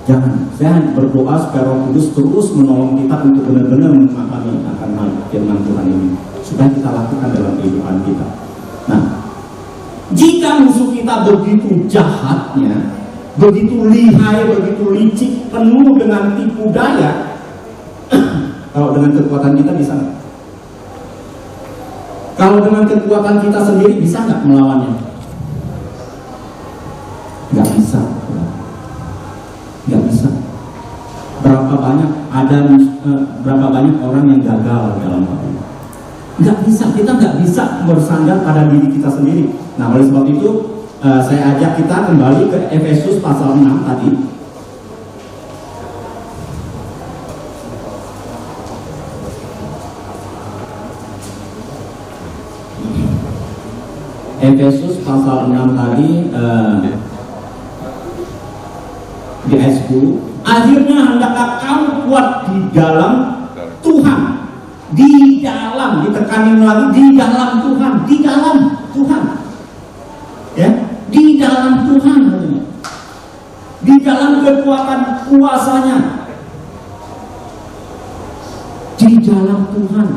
Jangan. Saya berdoa supaya Roh Kudus terus menolong kita untuk benar-benar memahami akan hal firman Tuhan ini, supaya kita lakukan dalam kehidupan kita. Nah, jika musuh kita begitu jahatnya, begitu lihai, begitu licik, penuh dengan tipu daya, kalau dengan kekuatan kita bisa nggak? Kalau dengan kekuatan kita sendiri bisa nggak melawannya? Nggak bisa. Nggak bisa. Berapa banyak orang yang gagal dalam hal ini? Nggak bisa. Kita nggak bisa bersandar pada diri kita sendiri. Nah, oleh sebab itu saya ajak kita kembali ke Efesus pasal 6 tadi. Efesus pasal 6 tadi di ayat 10. Akhirnya hendaklah kamu kuat di dalam Tuhan. Di dalam, ditekanin lagi, di dalam Tuhan, di dalam Tuhan. Ya, di dalam Tuhan, di dalam kekuatan kuasanya, di dalam Tuhan,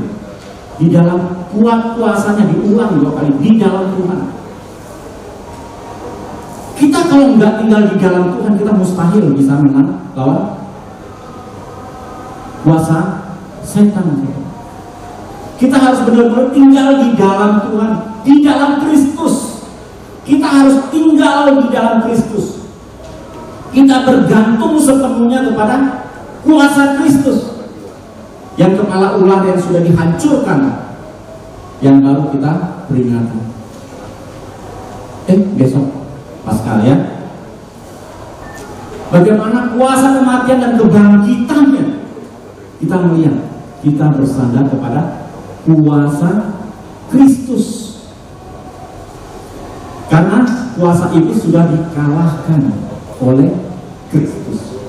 di dalam kuat kuasanya, diulang 2 kali, di dalam Tuhan. Kita kalau nggak tinggal di dalam Tuhan, kita mustahil bisa menang lawan kuasa setan. Kita harus benar-benar tinggal di dalam Tuhan, di dalam Kristus. Kita harus tinggal di dalam Kristus. Kita bergantung sepenuhnya kepada kuasa Kristus, yang kepala ular yang sudah dihancurkan, yang baru kita peringati. Besok Paskal ya. Bagaimana kuasa kematian dan kebangkitannya, kita melihat, kita bersandar kepada kuasa Kristus. Karena kuasa itu sudah dikalahkan oleh Kristus.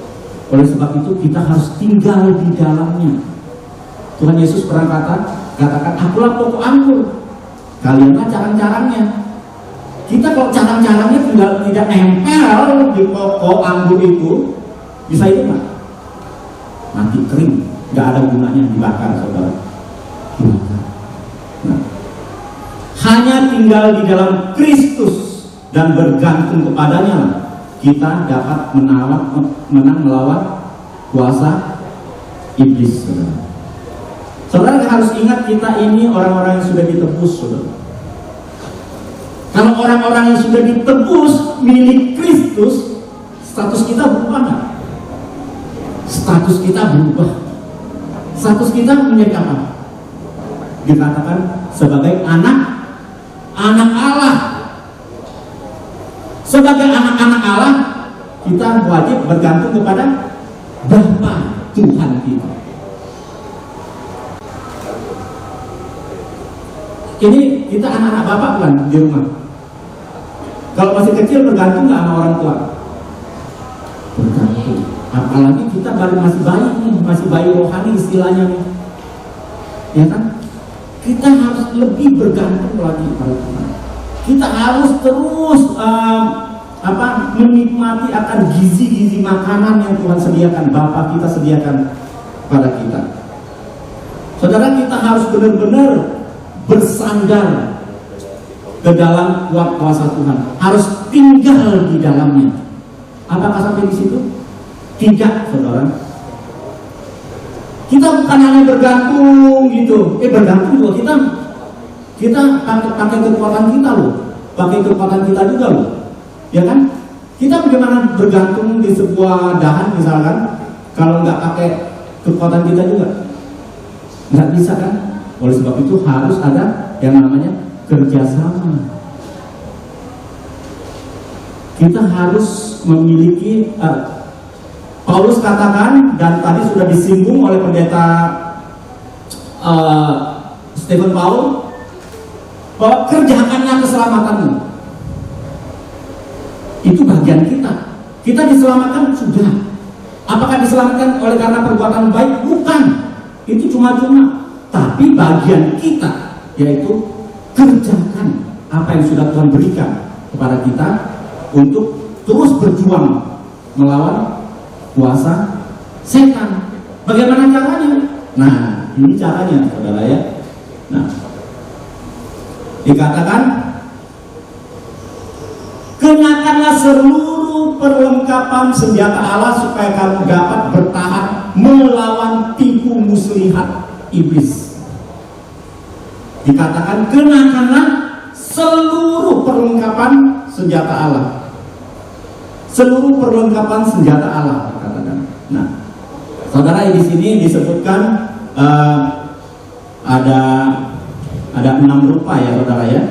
Oleh sebab itu kita harus tinggal di dalamnya. Tuhan Yesus pernah katakan, akulah pokok anggur, kalianlah carang-carangnya. Kita kalau carang-carangnya tidak nempel di pokok anggur itu, bisa itu nggak? Mati kering, nggak ada gunanya, dibakar, saudara. Nah, hanya tinggal di dalam Kristus dan bergantung kepadanya, kita dapat menang melawan kuasa iblis, saudara. Saudara harus ingat, kita ini orang-orang yang sudah ditebus, saudara. Kalau orang-orang yang sudah ditebus milik Kristus, status kita berubah nggak? Status kita berubah. Status kita menjadi apa? Dikatakan sebagai anak Allah. Sebagai anak-anak Allah, kita wajib bergantung kepada Bapa Tuhan kita. Ini kita anak-anak Bapak bukan di rumah. Kalau masih kecil bergantung nggak sama orang tua? Bergantung. Apalagi kita baru masih bayi nih, masih bayi rohani istilahnya nih, ya kan? Kita harus lebih bergantung lagi pada Tuhan. Kita harus terus menikmati akan gizi-gizi makanan yang Tuhan sediakan, Bapa kita sediakan pada kita. Saudara, kita harus benar-benar bersandar ke dalam kuat kuasa Tuhan, harus tinggal di dalamnya. Apakah sampai di situ? Tidak, saudara. Kita bukan hanya bergantung gitu, bergantung juga kita pakai kekuatan kita loh, pakai kekuatan kita juga loh, ya kan? Kita bagaimana bergantung di sebuah dahan misalkan, kalau nggak pakai kekuatan kita juga, nggak bisa kan? Oleh sebab itu harus ada yang namanya kerjasama. Kita harus memiliki, Paulus katakan, dan tadi sudah disinggung oleh pendeta Stephen Paul, bahwa kerjakanlah keselamatanmu. Itu bagian kita. Kita diselamatkan sudah. Apakah diselamatkan oleh karena perbuatan baik? Bukan. Itu cuma-cuma. Tapi bagian kita, yaitu kerjakan apa yang sudah Tuhan berikan kepada kita untuk terus berjuang melawan kuasa setan. Bagaimana caranya? Nah, ini caranya, saudara ya. Nah, dikatakan, kenakanlah seluruh perlengkapan senjata Allah supaya kamu dapat bertahan melawan tipu muslihat iblis. Dikatakan, kenakanlah seluruh perlengkapan senjata Allah. Seluruh perlengkapan senjata Allah, katakan. Nah, saudara, di sini disebutkan ada 6 rupa ya, saudara ya.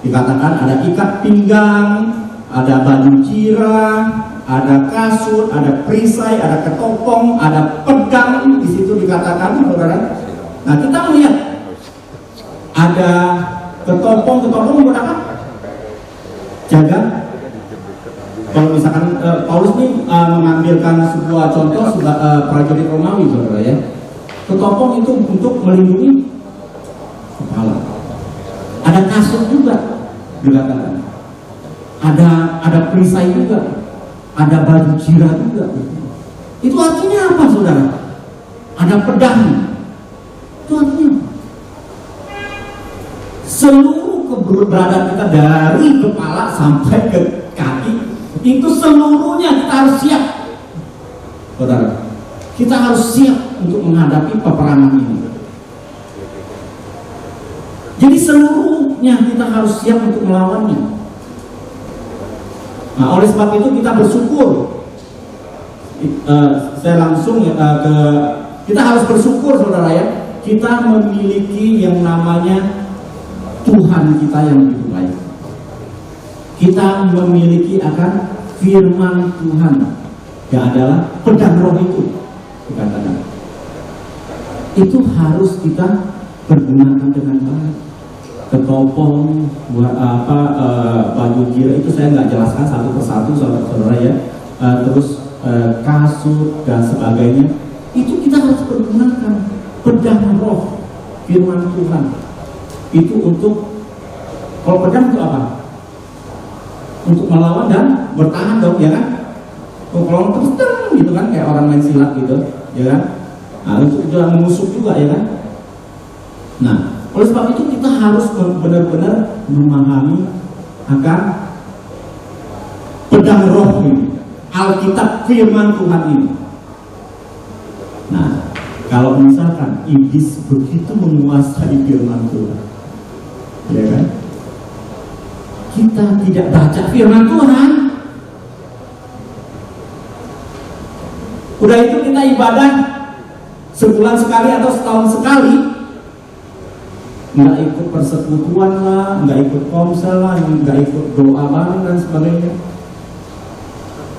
Dikatakan ada ikat pinggang, ada baju jirah, ada kasut, ada perisai, ada ketopong, ada pedang. Di situ dikatakan, saudara. Nah, kita melihat ada ketopong buat apa? Jaga. Kalau misalkan Paulus ini mengambilkan sebuah contoh prajurit Romawi, saudara ya. Ketopong itu untuk melindungi kepala. Ada kasut juga dikatakan. Ada perisai juga. Ada baju jirah juga. Itu artinya apa, saudara? Ada pedang. Itu artinya seluruh keberadaan kita dari kepala sampai ke kaki, itu seluruhnya kita harus siap, saudara. Kita harus siap untuk menghadapi peperangan ini. Jadi seluruhnya kita harus siap untuk melawannya. Nah, oleh sebab itu kita bersyukur. Saya langsung kita harus bersyukur, saudara ya. Kita memiliki yang namanya Tuhan kita yang begitu baik. Kita memiliki akan firman Tuhan yang adalah pedang roh itu, dikatakan. Itu harus kita pergunakan dengan baik. Ketopong, baju jirah itu saya nggak jelaskan satu persatu, saudara ya. Terus kasut dan sebagainya, itu kita harus pergunakan pedang roh, firman Tuhan. Itu untuk, kalau pedang itu apa? Untuk melawan dan bertahan dong, ya kan? Kalau terus gitu kan, kayak orang main silat gitu, ya kan? Nah, untuk juga menusuk juga, ya kan? Nah, oleh sebab itu kita harus benar-benar memahami akan pedang roh ini, Alkitab firman Tuhan ini. Nah, kalau misalkan iblis begitu menguasai firman Tuhan, ya kan? Kita tidak baca firman Tuhan, udah itu kita ibadah sebulan sekali atau setahun sekali, nggak ikut persekutuan lah, nggak ikut komsel lah, nggak ikut doa bareng dan sebagainya.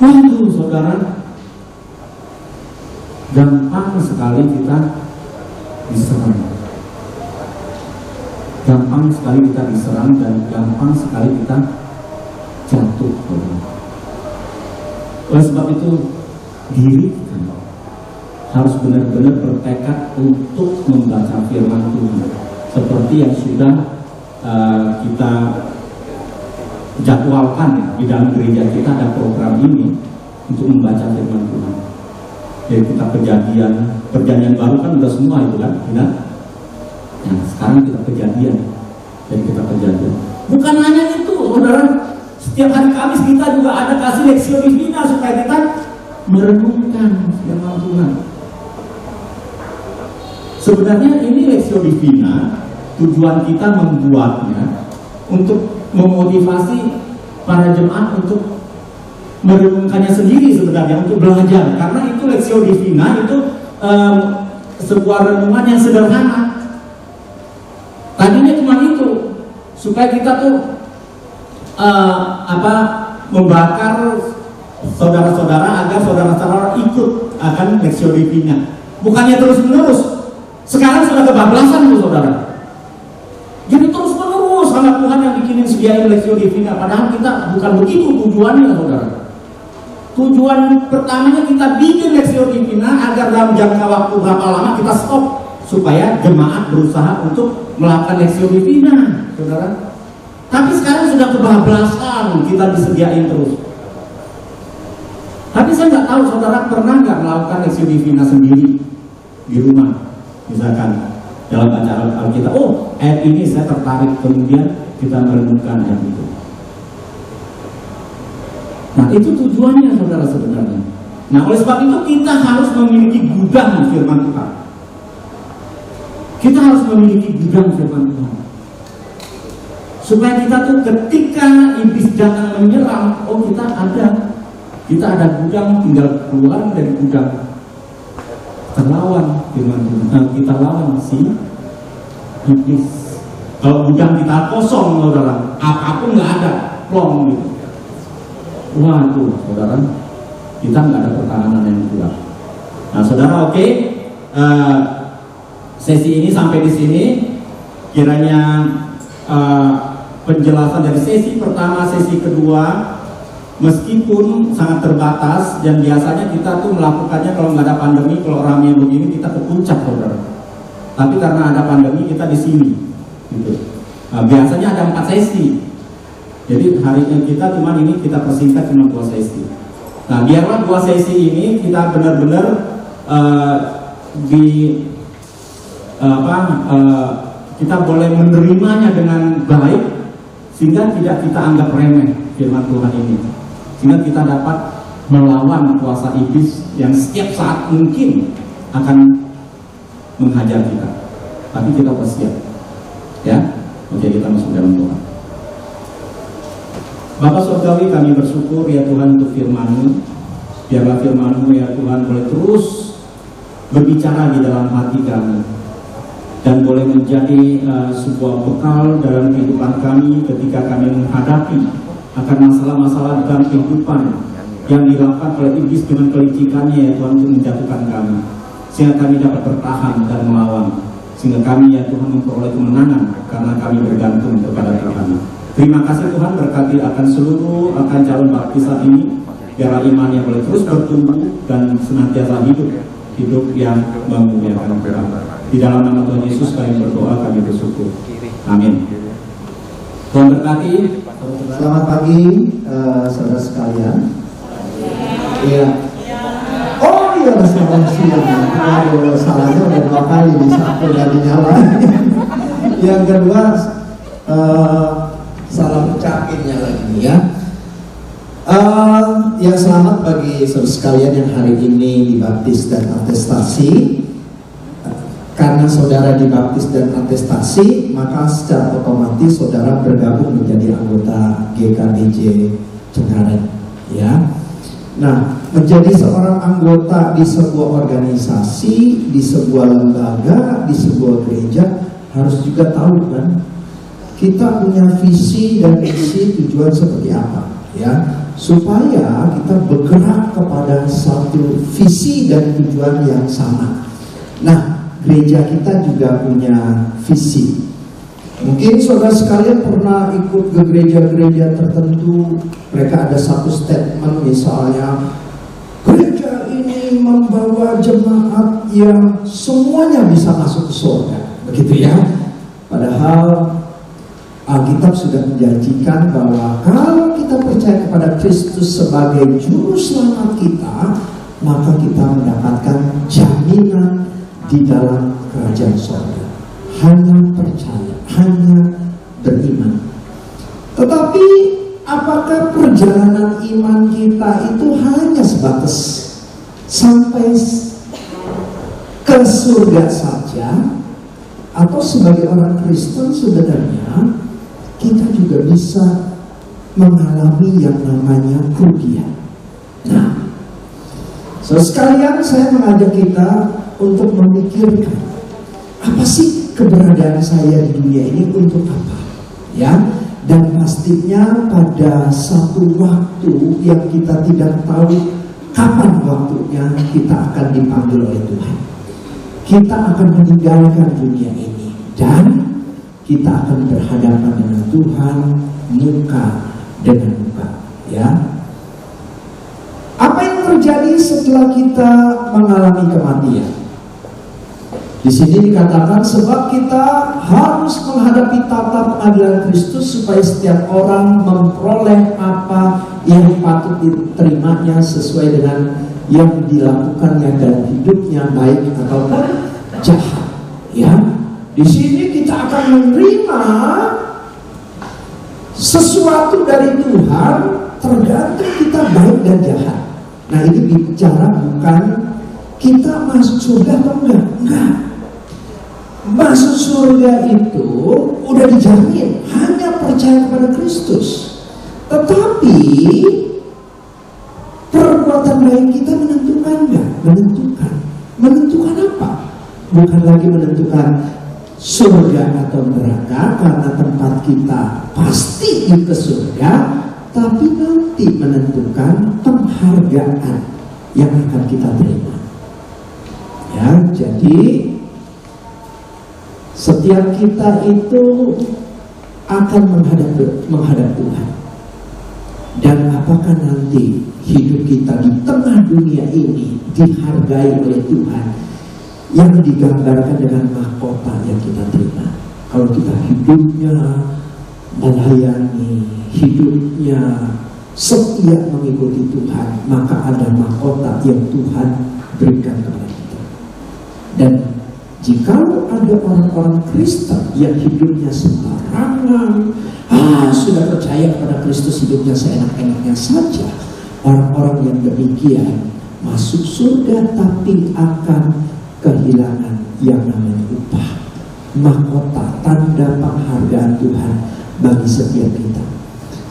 Waduh, saudara, gampang sekali kita diserang. Gampang sekali kita diserang dan gampang sekali kita jatuh. Oleh sebab itu, diri kita harus benar-benar bertekad untuk membaca firman Tuhan. Seperti yang sudah kita jadwalkan ya, di dalam gereja kita ada program ini untuk membaca firman Tuhan. Jadi kita perjanjian baru kan udah semua itu kan, tidak? Nah, sekarang kita kejadian. Jadi kita perjanjian. Bukan hanya itu, saudara. Setiap hari Kamis kita juga ada kasih Lexio Divina supaya kita merenungkan firman Tuhan. Sebenarnya ini Lexio Divina, tujuan kita membuatnya untuk memotivasi para jemaat untuk merenungkannya sendiri sebenarnya, untuk belajar. Karena itu Lexio Divina itu sebuah renungan yang sederhana. Tadinya cuma itu, supaya kita tuh membakar saudara-saudara agar saudara-saudara ikut akan Lexio Divina. Bukannya terus-menerus. Sekarang sudah kebablasan tuh, saudara. Jadi terus-menerus sama Tuhan yang bikinin sediain Lexio Divina, padahal kita bukan begitu tujuannya, saudara. Tujuan pertamanya kita bikin Lexio Divina agar dalam jangka waktu berapa lama kita stop, supaya jemaat berusaha untuk melakukan Lexio Divina, saudara. Tapi sekarang sudah kebablasan, kita disediain terus. Tapi saya nggak tahu saudara pernah nggak melakukan Lexio Divina sendiri di rumah, misalkan dalam bacaan Alkitab, oh ayat ini saya tertarik, kemudian kita merenungkan ayat itu. Nah itu tujuannya saudara sebenarnya. Nah oleh sebab itu kita harus memiliki gudang firman Tuhan. Kita harus memiliki gudang firman Tuhan, supaya kita tuh ketika iblis datang menyerang, oh kita ada gudang, tinggal keluar dari gudang, terlawan firman Tuhan. Kita lawan si iblis. Kalau gudang kita kosong, saudara, apapun nggak ada, plong gitu. Wah tuh, saudara, kita nggak ada pertahanan yang kuat. Nah, saudara, oke. Sesi ini sampai di sini. Kiranya penjelasan dari sesi pertama, sesi kedua, meskipun sangat terbatas dan biasanya kita tuh melakukannya kalau nggak ada pandemi, kalau ramai begini kita ke puncak, saudara. Tapi karena ada pandemi kita di sini, gitu. Nah, biasanya ada 4 sesi. Jadi harinya kita cuma ini kita persingkat cuma 2 sesi. Nah, biarlah 2 sesi ini kita benar-benar kita boleh menerimanya dengan baik, sehingga tidak kita anggap remeh firman Tuhan ini, sehingga kita dapat melawan kuasa iblis yang setiap saat mungkin akan menghajar kita. Tapi kita bersiap, ya. Oke, kita masuk dalam doa. Bapa Surgawi, kami bersyukur ya Tuhan untuk firman-Mu. Biarlah firman-Mu ya Tuhan boleh terus berbicara di dalam hati kami, dan boleh menjadi sebuah bekal dalam kehidupan kami ketika kami menghadapi akan masalah-masalah dalam kehidupan yang dilakukan oleh iblis dengan kelicikannya ya Tuhan untuk menjatuhkan kami, sehingga kami dapat bertahan dan melawan, sehingga kami ya Tuhan memperoleh kemenangan karena kami bergantung kepada Tuhan. Terima kasih Tuhan, berkati akan seluruh calon baptisan ini, biarlah imannya boleh terus bertumbuh dan senantiasa hidup yang memuliakan Tuhan. Di dalam nama Tuhan Yesus kami berdoa, kami bersyukur. Amin. Tuhan berkati. Selamat pagi saudara sekalian. Iya. Oh iya, selamat siang. Aduh, salahnya udah 2 kali bisa udah dinyala. Yang kedua salah ucapinnya lagi ya. Ya selamat bagi saudara sekalian yang hari ini dibaptis dan atestasi. Karena saudara dibaptis dan atestasi, maka secara otomatis saudara bergabung menjadi anggota GKBJ Cengkareng, ya. Nah, menjadi seorang anggota di sebuah organisasi, di sebuah lembaga, di sebuah gereja harus juga tahu kan, kita punya visi dan misi, tujuan seperti apa, ya, supaya kita bergerak kepada satu visi dan tujuan yang sama. Nah, gereja kita juga punya visi. Mungkin saudara sekalian pernah ikut ke gereja-gereja tertentu, mereka ada satu statement misalnya, gereja ini membawa jemaat yang semuanya bisa masuk ke surga, begitu ya. Padahal Alkitab sudah menjanjikan bahwa kalau kita percaya kepada Kristus sebagai juru selamat kita, maka kita mendapatkan jaminan di dalam kerajaan surga. Hanya percaya, hanya beriman. Tetapi apakah perjalanan iman kita itu hanya sebatas sampai ke surga saja, atau sebagai orang Kristen sebenarnya kita juga bisa mengalami yang namanya kerugian. Nah, sekalian saya mengajak kita untuk memikirkan, apa sih keberadaan saya di dunia ini, untuk apa, ya? Dan pastinya pada satu waktu yang kita tidak tahu kapan waktunya, kita akan dipanggil oleh Tuhan. Kita akan meninggalkan dunia ini dan kita akan berhadapan dengan Tuhan muka dengan muka, ya. Apa yang terjadi setelah kita mengalami kematian? Di sini dikatakan sebab kita harus menghadapi tata pengadilan Kristus supaya setiap orang memperoleh apa yang patut diterimanya sesuai dengan yang dilakukannya dalam hidupnya, baik ataupun jahat. Ya, di sini kita akan menerima sesuatu dari Tuhan tergantung kita baik dan jahat. Nah, ini bicara bukan kita masuk surga atau enggak. Masuk surga itu udah dijamin, hanya percaya kepada Kristus. Tetapi perbuatan baik kita menentukan enggak? Menentukan apa? Bukan lagi menentukan surga atau neraka, karena tempat kita pasti ke surga, tapi nanti menentukan penghargaan yang akan kita terima. Ya, jadi setiap kita itu akan menghadap Tuhan. Dan apakah nanti hidup kita di tengah dunia ini dihargai oleh Tuhan, yang digambarkan dengan mahkota yang kita terima. Kalau kita hidupnya melayani, hidupnya setia mengikuti Tuhan, maka ada mahkota yang Tuhan berikan kepada kita. Dan jika ada orang-orang Kristen yang hidupnya sembarangan, sudah percaya kepada Kristus, hidupnya seenak-enaknya saja, orang-orang yang demikian masuk surga tapi akan kehilangan yang namanya upah, mahkota, tanda penghargaan Tuhan bagi setiap kita.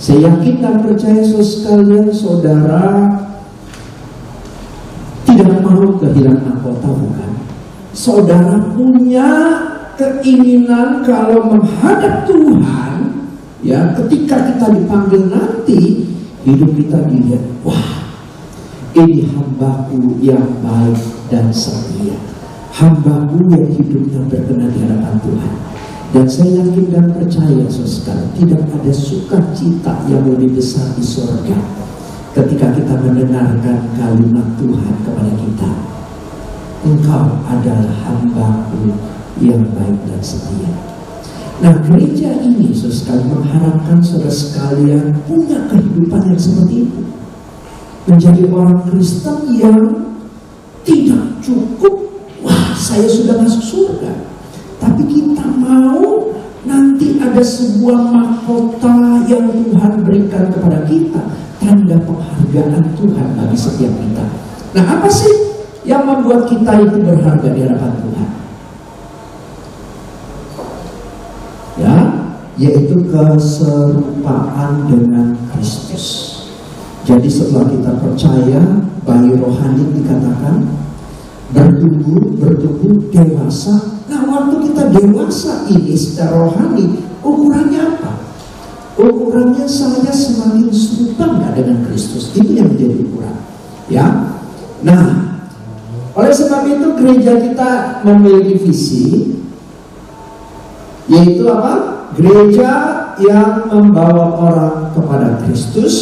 Saya yakin dan percaya sekalian, saudara tidak mau kehilangan mahkota, bukan? Saudara punya keinginan kalau menghadap Tuhan, ya, ketika kita dipanggil nanti, hidup kita dilihat, wah, ini hambaku yang baik dan setia, hambaku yang hidupnya berkenan di hadapan Tuhan. Dan saya yakin dan percaya, saudara, tidak ada sukacita yang lebih besar di surga ketika kita mendengarkan kalimat Tuhan kepada kita, engkau adalah hambaku yang baik dan setia. Nah, gereja ini saudara mengharapkan saudara sekalian punya kehidupan yang seperti itu, menjadi orang Kristen yang tidak cukup, wah, saya sudah masuk surga, tapi kita mau nanti ada sebuah mahkota yang Tuhan berikan kepada kita, tanda penghargaan Tuhan bagi setiap kita. Nah, apa sih yang membuat kita itu berharga di hadapan Tuhan? Ya, yaitu keserupaan dengan Kristus. Jadi setelah kita percaya, bayi rohani dikatakan bertumbuh dewasa. Nah, waktu kita dewasa ini secara rohani, ukurannya apa? Ukurannya saya semakin serupa nggak dengan Kristus. Itu yang menjadi ukuran. Ya, nah, oleh sebab itu gereja kita memiliki visi, yaitu apa? Gereja yang membawa orang kepada Kristus,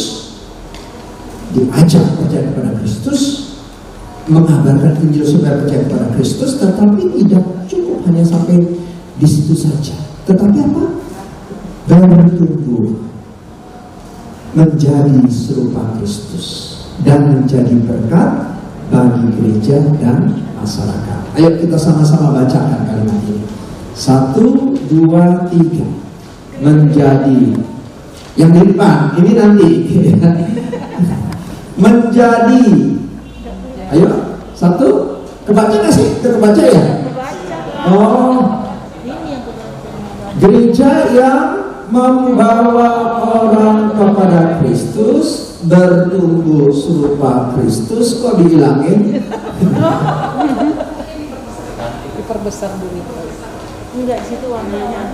diajak percaya kepada Kristus, mengabarkan Injil supaya percaya kepada Kristus, tetapi tidak cukup hanya sampai di situ saja. Tetapi apa? Bertumbuh menjadi serupa Kristus dan menjadi berkat bagi gereja dan masyarakat. Ayo kita sama-sama bacakan kalimat ini. 1, 2, 3. Menjadi, yang di depan ini nanti. Menjadi, ayo, 1, kebaca nggak sih? Kebaca ya? Oh, gereja yang membawa orang kepada Kristus, bertumbuh serupa Kristus. Kok dihilangin? Diperbesar dulu. Enggak, situ warnanya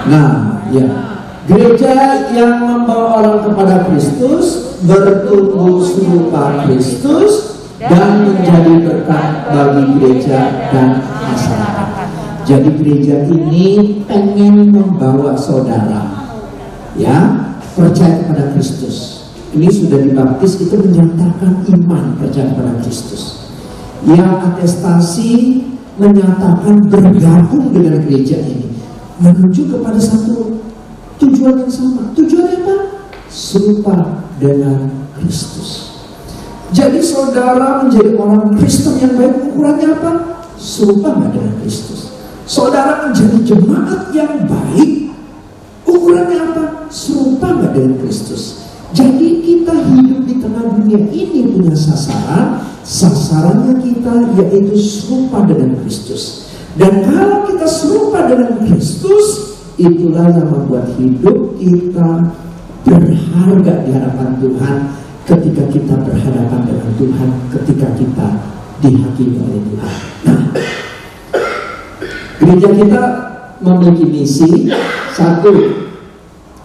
Nah, ya. Gereja yang membawa orang kepada Kristus, bertumbuh serupa Kristus, dan menjadi berkat bagi gereja dan masyarakat. Jadi gereja ini pengen membawa saudara, ya, percaya kepada Kristus. Ini sudah dibaptis itu menyatakan iman percaya kepada Kristus. Yang atestasi menyatakan bergabung dengan gereja ini, menuju kepada satu tujuan yang sama. Tujuannya apa? Serupa dengan Kristus. Jadi saudara menjadi orang Kristen yang baik, ukurannya apa? Serupa dengan Kristus. Saudara menjadi jemaat yang baik, ukurannya apa? Serupa dengan Kristus. Jadi kita hidup di tengah dunia ini punya sasaran. Sasarannya kita yaitu serupa dengan Kristus. Dan kalau kita serupa dengan Kristus, itulah yang membuat hidup kita berharga di hadapan Tuhan. Ketika kita berhadapan dengan Tuhan, ketika kita dihakimi oleh Tuhan. Nah, gereja kita memiliki misi satu,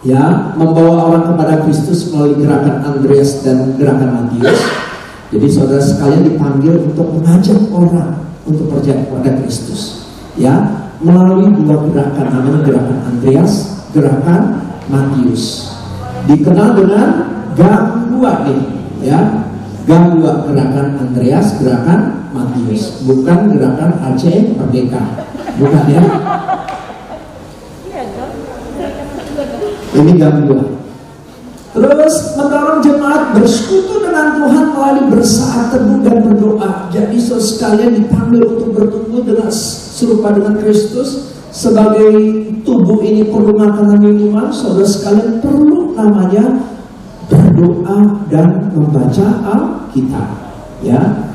ya, membawa orang kepada Kristus melalui gerakan Andreas dan gerakan Matius. Jadi saudara sekalian dipanggil untuk mengajak orang untuk percaya kepada Kristus, ya, melalui dua gerakan, namanya gerakan Andreas, gerakan Matius. Dikenal dengan gang dua nih, ya, gang dua, gerakan Andreas, gerakan Matius, bukan gerakan Aceh Merdeka, bukan, ya. Ini gang dua. Terus mendorong jemaat bersekutu dengan Tuhan melalui bersaat teduh dan berdoa. Jadi saudara sekalian dipanggil untuk bertumbuh dengan serupa dengan Kristus. Sebagai tubuh ini perlu makanan minuman, saudara sekalian perlu namanya berdoa dan membaca Alkitab, ya.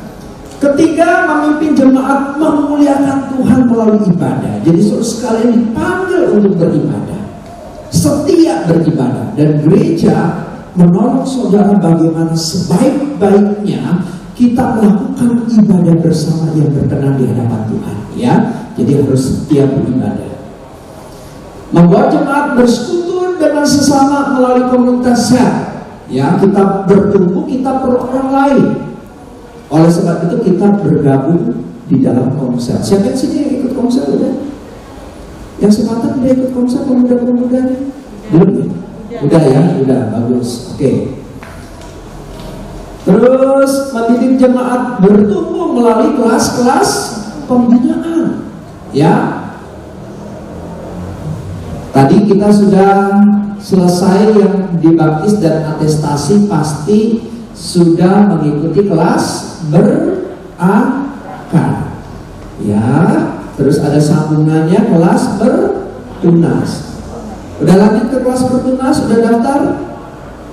Ketiga, memimpin jemaat memuliakan Tuhan melalui ibadah. Jadi saudara sekalian dipanggil untuk beribadah, setia beribadah, dan gereja menolong saudara bagaimana sebaik-baiknya kita melakukan ibadah bersama yang berkenan di hadapan Tuhan, ya. Jadi harus setia beribadah. Membuat jemaat bersekutu dengan sesama melalui komunitas sehat, ya. Kita bertumbuh, kita perlu orang lain. Oleh sebab itu kita bergabung di dalam komsel. Siapa yang sini yang ikut komsel udah? Yang semata udah ikut komsel, pemuda-pemuda nih? Belum ya? Udah ya? Udah, bagus. Oke. Terus mendidik jemaat bertumbuh melalui kelas-kelas pembinaan, ya. Tadi kita sudah selesai yang dibaptis dan atestasi, pasti sudah mengikuti kelas berakar, ya. Terus ada sambungannya kelas bertunas. Udah lanjut ke kelas bertunas, udah daftar?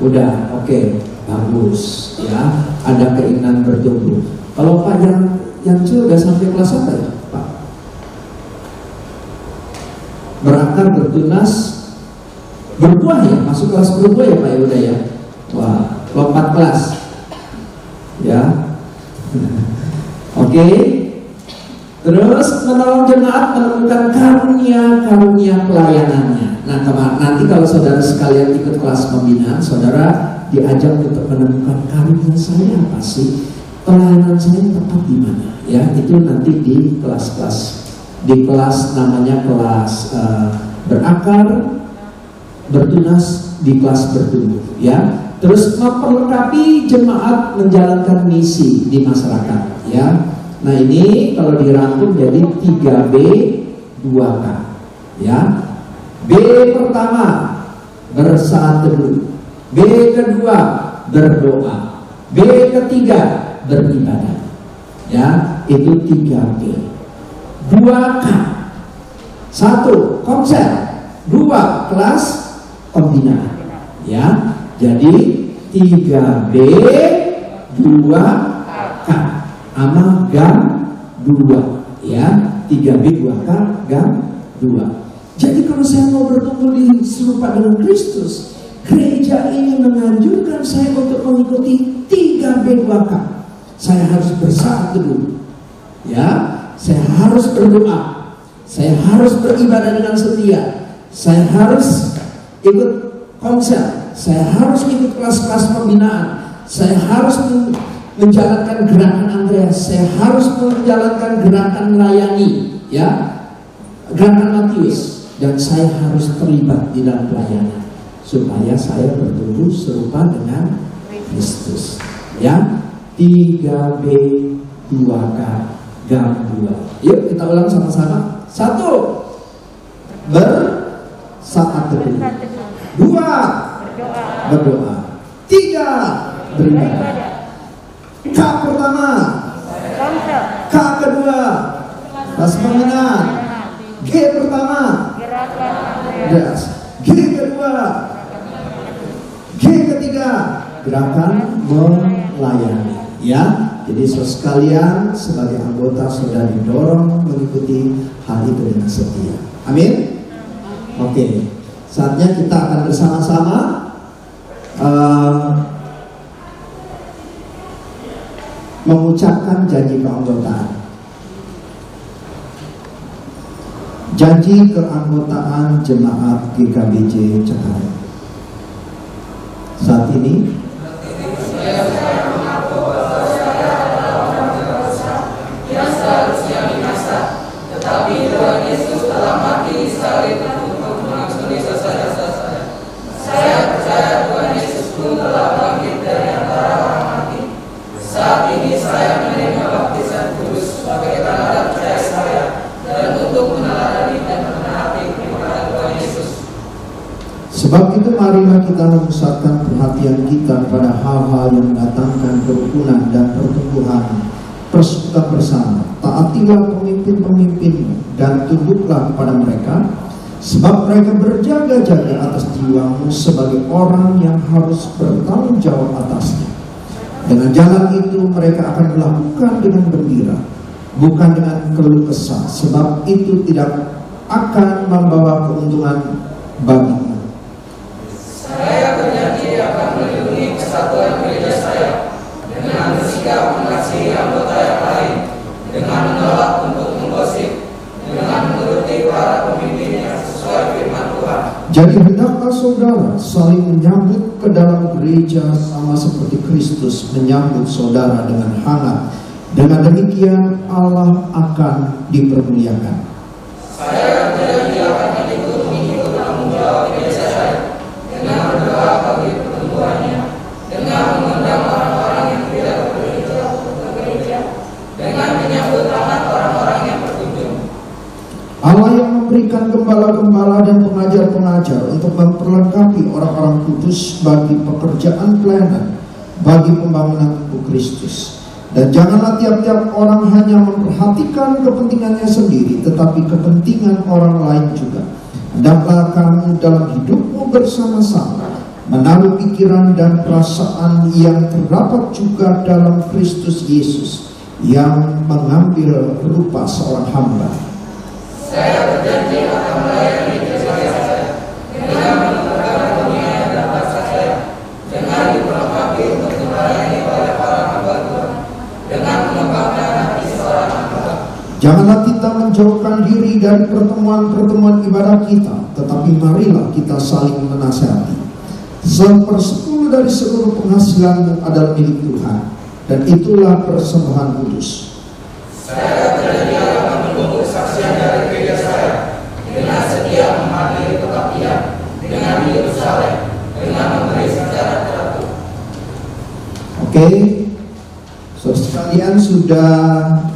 Udah, oke, bagus, ya. Ada keinginan bertumbuh. Kalau Pak yang udah sampai kelas apa ya, Pak? Berakar, bertunas, berbuah ya, masuk kelas berbuah ya Pak ya, udah ya. Wah, lompat kelas, ya. Oke. Terus menolong jemaat menemukan karunia-karunia pelayanannya. Nah, nanti kalau saudara sekalian ikut kelas pembinaan, saudara diajak untuk menemukan karunia saya apa sih? Pelayanan saya tepat di mana? Ya, itu nanti di kelas-kelas. Di kelas namanya kelas berakar, bertunas, di kelas bertumbuh, ya. Terus memperlengkapi jemaat menjalankan misi di masyarakat, ya. Nah, ini kalau dirangkum jadi 3B 2K, ya. B pertama bersaat teduh, B kedua berdoa, B ketiga beribadah, ya. Itu 3B. 2K, 1 konser, 2 kelas pembinaan, ya. Jadi 3B 2K sama gang 2, ya. 3B 2K gang 2. Jadi kalau saya mau bertumbuh di serupa dengan Kristus, gereja ini menganjurkan saya untuk mengikuti 3B 2K. Saya harus bersaat teduh, ya. Saya harus berdoa, saya harus beribadah dengan setia, saya harus ikut konser, saya harus ikut kelas-kelas pembinaan, saya harus menjalankan gerakan Andreas, saya harus menjalankan gerakan melayani, ya. Gerakan Matius, dan saya harus terlibat di dalam pelayanan supaya saya bertumbuh serupa dengan Kristus. Ya, 3B 2K gam 2. Yuk kita ulang sama-sama. 1. Bersaat teduh. 2. Berdoa. 3. Beribadah. K pertama. K kedua. Pasmengan. G pertama. Yes. G kedua. G ketiga. Gerakan melayani. Ya, jadi saudara sekalian, sebagai anggota saudara didorong mengikuti hal itu dengan setia. Amin. Oke, saatnya kita akan bersama-sama mengucapkan janji keanggotaan. Janji keanggotaan jemaat GKBJ Cengkareng. Saat ini sebab itu marilah kita memusatkan perhatian kita pada hal-hal yang mendatangkan kerukunan dan pertumbuhan persekutuan bersama. Taatilah pemimpin-pemimpinmu dan tunduklah kepada mereka, sebab mereka berjaga-jaga atas jiwamu sebagai orang yang harus bertanggung jawab atasnya. Dengan jalan itu mereka akan melakukan dengan gembira, bukan dengan keluh kesah, sebab itu tidak akan membawa keuntungan bagimu. Saya berjanji akan melindungi kesatuan gereja saya dengan bersikap mengasihi anggota yang lain, dengan menolak untuk menggosip, dengan menuruti para pemimpin yang sesuai firman Tuhan. Jadi hendaklah saudara saling menyambut ke dalam gereja sama seperti Kristus menyambut saudara dengan hangat. Dengan demikian Allah akan dipermuliakan. Saya berjanji akan mengikut tanggung jawab gereja saya, dengan berdoa bagi pertumbuhannya, dengan mengundang orang-orang yang tidak bergereja ke gereja, dengan menyambut hangat orang-orang yang berkunjung. Allah yang memberikan gembala-gembala dan pengajar-pengajar untuk memperlengkapi orang-orang kudus bagi pekerjaan pelayanan, bagi pembangunan tubuh Kristus. Dan janganlah tiap-tiap orang hanya memperhatikan kepentingannya sendiri, tetapi kepentingan orang lain juga. Hendaklah kamu dalam hidupmu bersama-sama menaruh pikiran dan perasaan yang terdapat juga dalam Kristus Yesus, yang mengambil rupa seorang hamba. Saya berjanji akan melayani gereja saya dengan menunjukkan dunia yang dapat saya, dengan diperlengkapi untuk melayani oleh para hamba Tuhan, dengan mengembangkan hati seorang hamba. Janganlah kita menjauhkan diri dari pertemuan-pertemuan ibadah kita, tetapi marilah kita saling menasihati. 1/10 dari seluruh penghasilanmu adalah milik Tuhan, dan itulah persembahan kudus. Saya berjanji akan menunggu kesaksian dari gereja saya, dengan setia mematuhi kebaktian, dengan hidup saleh, dengan memberi secara teratur. Oke, saudara sekalian sudah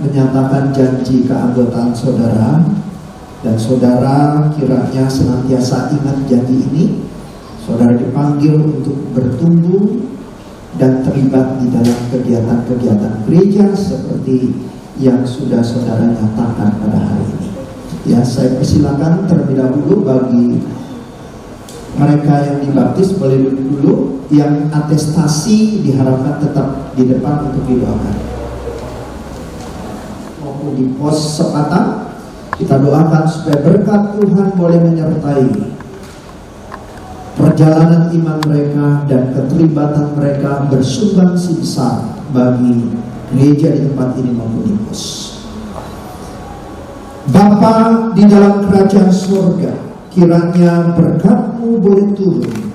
menyatakan janji keanggotaan saudara, dan saudara kiranya senantiasa ingat janji ini. Saudara dipanggil untuk bertumbuh dan terlibat di dalam kegiatan-kegiatan gereja seperti yang sudah saudara nyatakan pada hari ini. Ya, saya persilakan terlebih dahulu bagi mereka yang dibaptis boleh duduk dulu. Yang atestasi diharapkan tetap di depan untuk didoakan. Maupun di pos sepatan, kita doakan supaya berkat Tuhan boleh menyertai perjalanan iman mereka dan keterlibatan mereka bersumbangsi besar bagi gereja di tempat ini maupun di pos. Bapa di dalam kerajaan surga, kiranya berkat-Mu boleh turun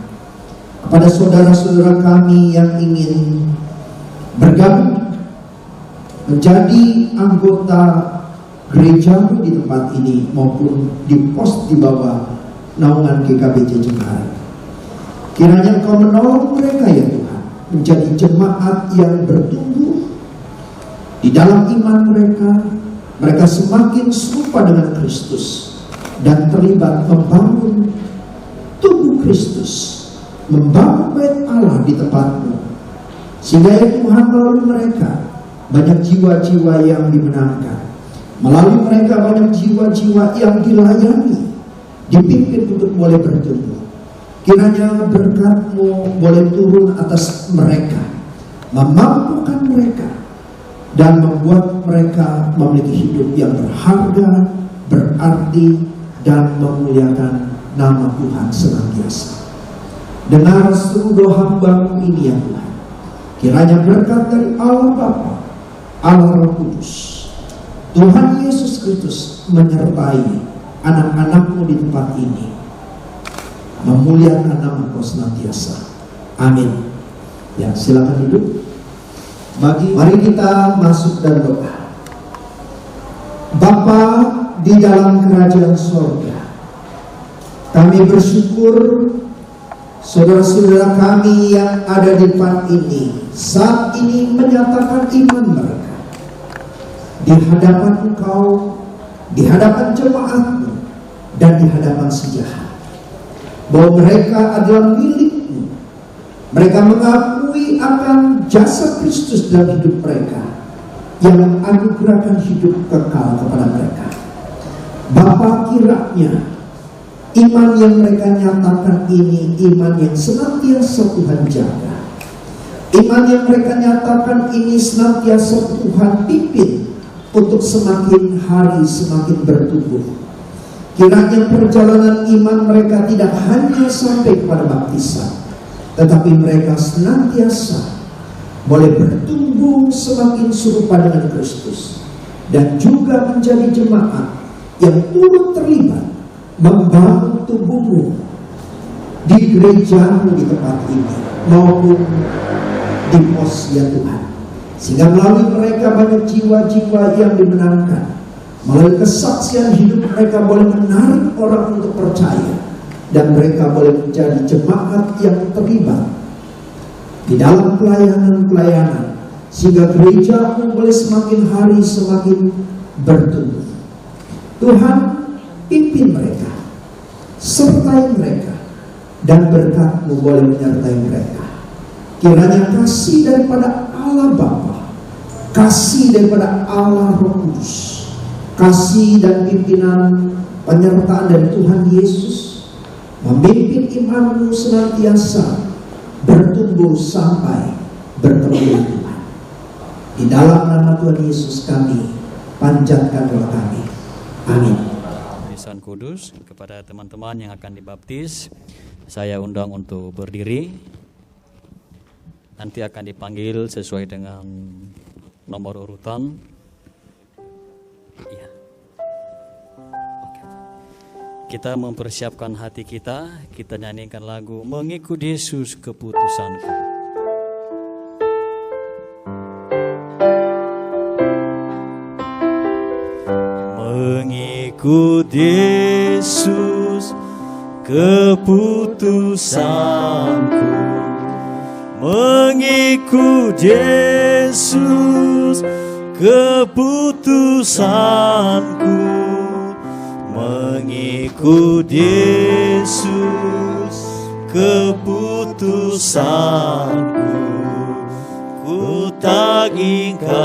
kepada saudara-saudara kami yang ingin bergabung menjadi anggota gereja di tempat ini maupun di pos di bawah naungan GKBJ Cengkareng. Kiranya Engkau menolong mereka ya Tuhan, menjadi jemaat yang bertumbuh di dalam iman mereka. Mereka semakin serupa dengan Kristus dan terlibat membangun tubuh Kristus, membangun bait Allah di tempat-Mu, sehingga ya Tuhan melalui mereka banyak jiwa-jiwa yang dimenangkan, melalui mereka banyak jiwa-jiwa yang dilayani, dipimpin untuk boleh bertumbuh. Kiranya berkat-Mu boleh turun atas mereka, memampukan mereka, dan membuat mereka memiliki hidup yang berharga, berarti, dan memuliakan nama Tuhan senantiasa. Dengar seluruh doa hamba-Mu ini ya Tuhan. Kiranya berkat dari Allah Bapa, Allah Roh Kudus, Tuhan Yesus Kristus menyertai anak-anak-Mu di tempat ini, memuliakan nama Kau senantiasa. Amin. Ya, silakan duduk. Mari kita masuk dan doa. Bapa di dalam kerajaan sorga, kami bersyukur saudara-saudara kami yang ada di tempat ini saat ini menyatakan iman mereka di hadapan Engkau, di hadapan jemaat-Mu, dan di hadapan sejahat, bahwa mereka adalah milik-Mu. Mereka mengakui akan jasa Kristus dalam hidup mereka yang menganugerahkan hidup kekal kepada mereka. Bapa, kiranya iman yang mereka nyatakan ini iman yang senantiasa Tuhan jaga. Iman yang mereka nyatakan ini senantiasa Tuhan pimpin untuk semakin hari semakin bertumbuh. Kiranya perjalanan iman mereka tidak hanya sampai kepada baptisan, tetapi mereka senantiasa boleh bertumbuh semakin serupa dengan Kristus, dan juga menjadi jemaat yang turut terlibat membangun tubuh-Mu di gereja-Mu di tempat ini maupun di pos ya Tuhan, sehingga melalui mereka banyak jiwa-jiwa yang dimenangkan. Melalui kesaksian hidup mereka boleh menarik orang untuk percaya, dan mereka boleh menjadi jemaat yang terlibat di dalam pelayanan-pelayanan, sehingga gereja-Mu boleh semakin hari semakin bertumbuh. Tuhan, pimpin mereka, sertai mereka, dan berkat-Mu boleh menyertai mereka. Kiranya kasih daripada Allah Bapa, kasih daripada Allah Roh Kudus, kasih dan pimpinan penyertaan dari Tuhan Yesus memimpin iman-Mu senantiasa bertumbuh sampai bertemu dengan Tuhan. Di dalam nama Tuhan Yesus kami panjatkan doa kami. Amin. Baptisan Kudus, kepada teman-teman yang akan dibaptis, saya undang untuk berdiri. Nanti akan dipanggil sesuai dengan nomor urutan. Ya. Oke. Kita mempersiapkan hati kita nyanyikan lagu Mengikut Yesus Keputusanku. Mengikut Yesus keputusanku, mengikut Yesus keputusanku, mengikut Yesus keputusanku. Ku tak ingkar,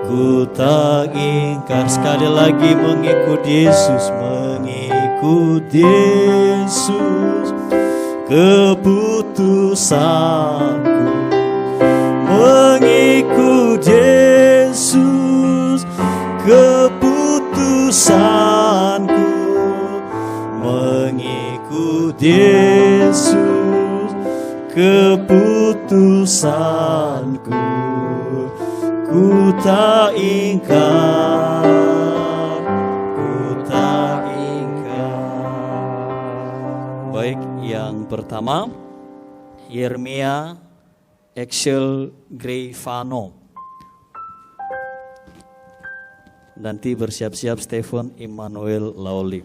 ku tak ingkar. Sekali lagi, mengikut Yesus, mengikut Yesus keputusanku, mengikut Yesus keputusanku, mengikut Yesus keputusanku. Ku tak ingkar, ku tak ingkar. Baik, yang pertama Yeremia Excel Greyvano. Nanti bersiap-siap Stephen Emmanuel Lauli.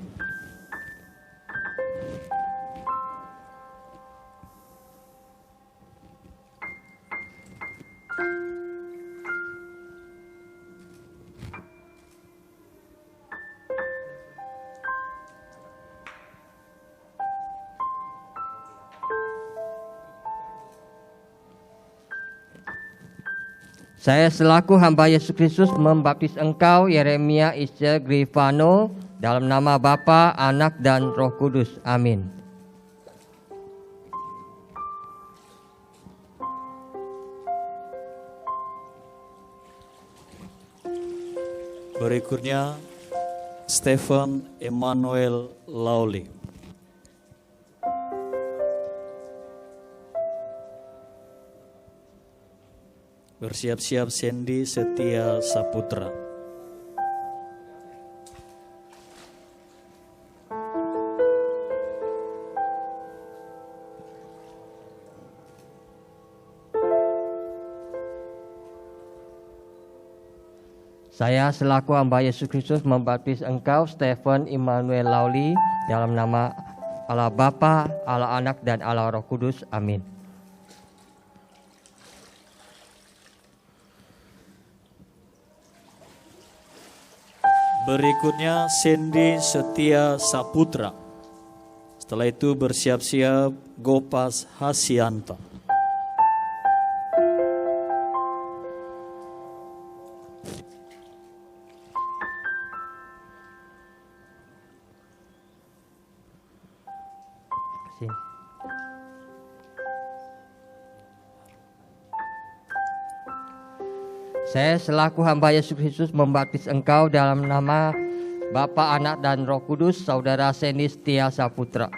Saya selaku hamba Yesus Kristus membaptis engkau, Yeremia Isya Grifano, dalam nama Bapa, Anak, dan Roh Kudus. Amin. Berikutnya Stephen Emmanuel Lauli. Bersiap-siap Sandy Setia Saputra. Saya selaku hamba Yesus Kristus membaptis engkau, Stephen Emmanuel Lauli, dalam nama Allah Bapa, Allah Anak, dan Allah Roh Kudus. Amin. Berikutnya Sandy Setia Saputra. Setelah itu bersiap-siap Gopas Hasianta. Saya selaku hamba Yesus Kristus membaptis engkau dalam nama Bapa, Anak, dan Roh Kudus, Saudara Sandy Setia Saputra.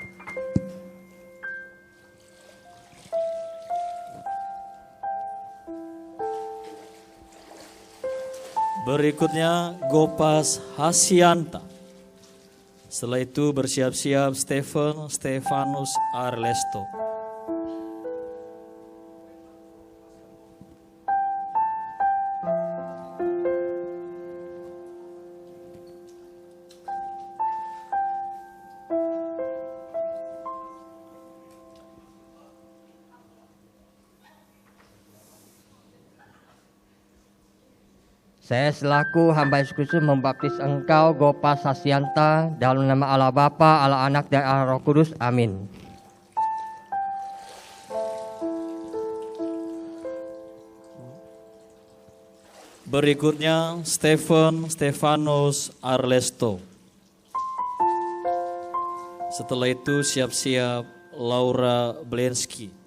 Berikutnya Gopas Hasianta. Setelah itu bersiap-siap Stefanus Arlesto. Saya selaku hamba Yesus Kristus membaptis engkau, Gopas Hasianta, dalam nama Allah Bapa, Allah Anak, dan Allah Roh Kudus. Amin. Berikutnya Stefanus Arlesto. Setelah itu siap-siap Laura Blensky.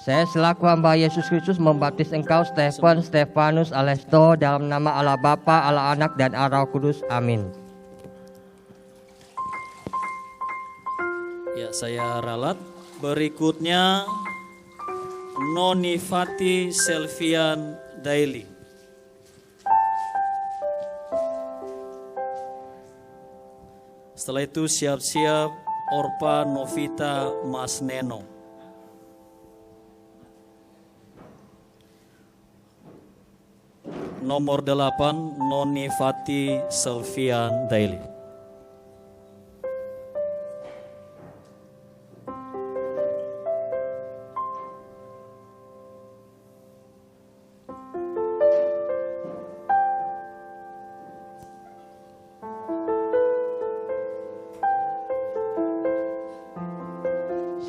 Saya selaku hamba Yesus Kristus membaptis engkau, Stefanus Arlesto, dalam nama Allah Bapa, Allah Anak, dan Allah Roh Kudus. Amin. Ya, saya ralat. Berikutnya Noni Fati Selvian Daily. Setelah itu siap-siap Orpa Novita Masneno. Nomor 8 Noni Fati Selvian Daily.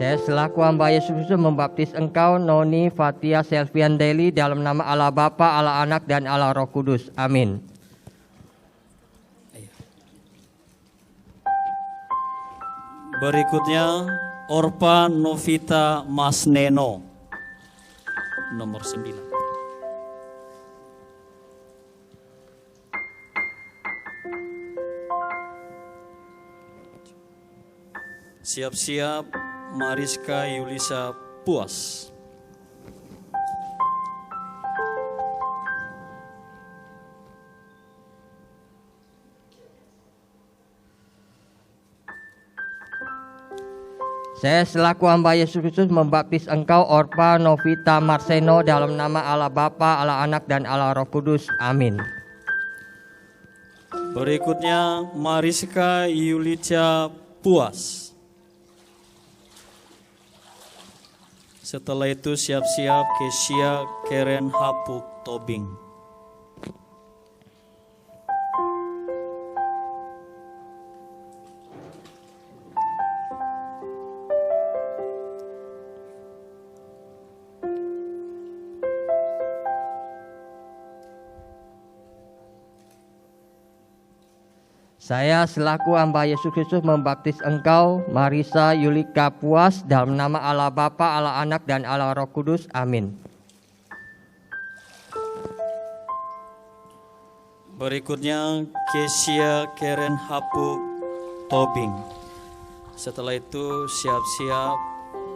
Saya selaku hamba Yesus Kristus membaptis engkau, Noni Fatia Selvian Daily, dalam nama Allah Bapa, Allah Anak, dan Allah Roh Kudus. Amin. Berikutnya Orpa Novita Masneno. Nomor 9. Siap-siap Mariska Yulisa Puas. Saya selaku hamba Yesus Kristus membaptis engkau Orpa Novita Marseno dalam nama Allah Bapa, Allah Anak dan Allah Roh Kudus. Amin. Berikutnya Mariska Yulica Puas. Setelah itu siap-siap Kesia Keren Hapuk Tobing. Saya selaku hamba Yesus Kristus membaptis engkau Marisa Yulika Puas dalam nama Allah Bapa, Allah Anak dan Allah Roh Kudus. Amin. Berikutnya Kesia Keren Hapuk Tobing. Setelah itu siap-siap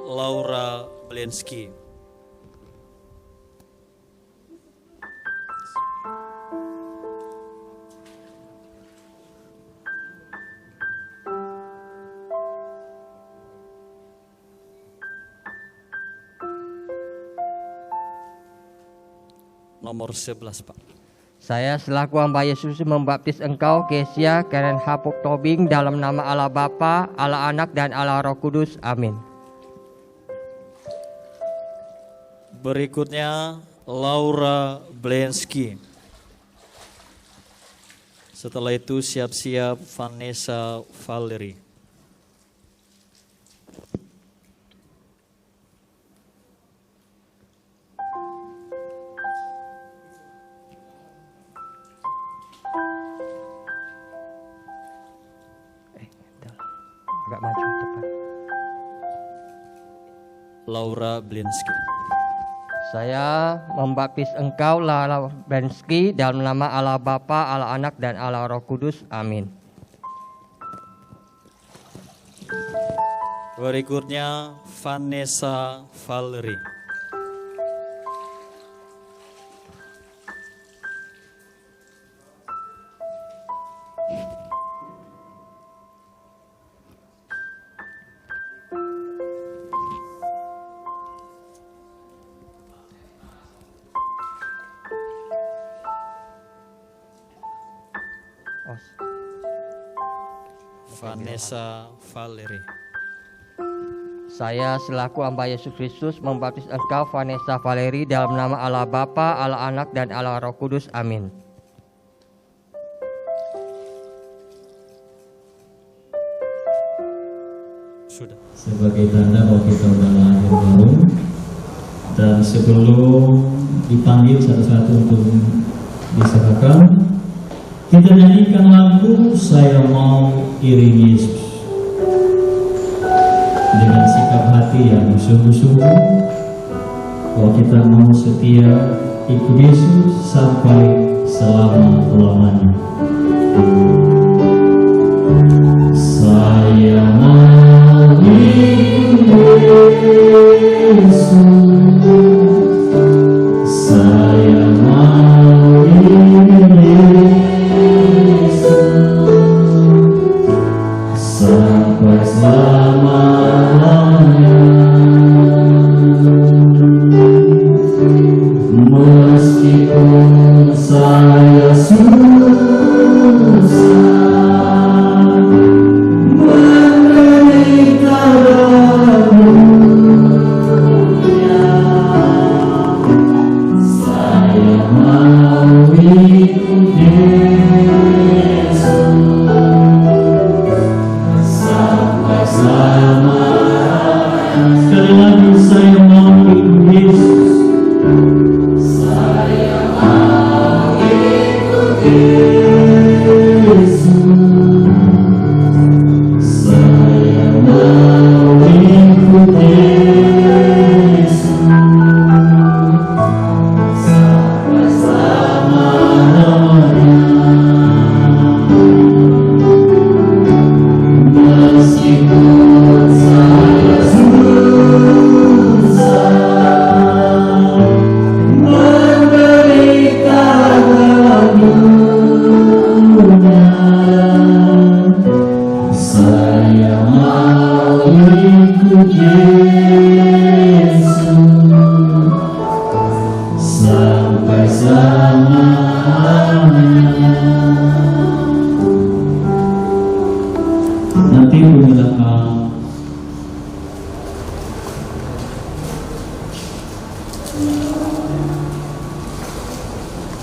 Laura Blensky. Nomor 11, Pak. Saya selaku hamba Yesus membaptis engkau Kesia Karen Hapuk Tobing dalam nama Allah Bapa, Allah Anak dan Allah Roh Kudus. Amin. Berikutnya Laura Blensky. Setelah itu siap-siap Vanessa Valerie. Agak maju depan. Laura Blinsky. Saya membaptis engkau Laura Blinsky dalam nama Allah Bapa, Allah Anak dan Allah Roh Kudus. Amin. Berikutnya Vanessa Valerie. Vanessa Valerie. Saya selaku hamba Yesus Kristus membaptis engkau Vanessa Valerie dalam nama Allah Bapa, Allah Anak dan Allah Roh Kudus. Amin. Sudah. Sebagai tanda bahwa kita sudah lahir baru, dan sebelum dipanggil satu-satu untuk diserahkan, kita nyanyikan lagu Saya Mau Iring Yesus dengan sikap hati yang sungguh-sungguh bahwa kita mau setia ikut Yesus sampai selama-lamanya. Saya mau iring Yesus, saya mau iring Yesus sampai selama-lamanya. Meskipun saya susah menderita dalammu,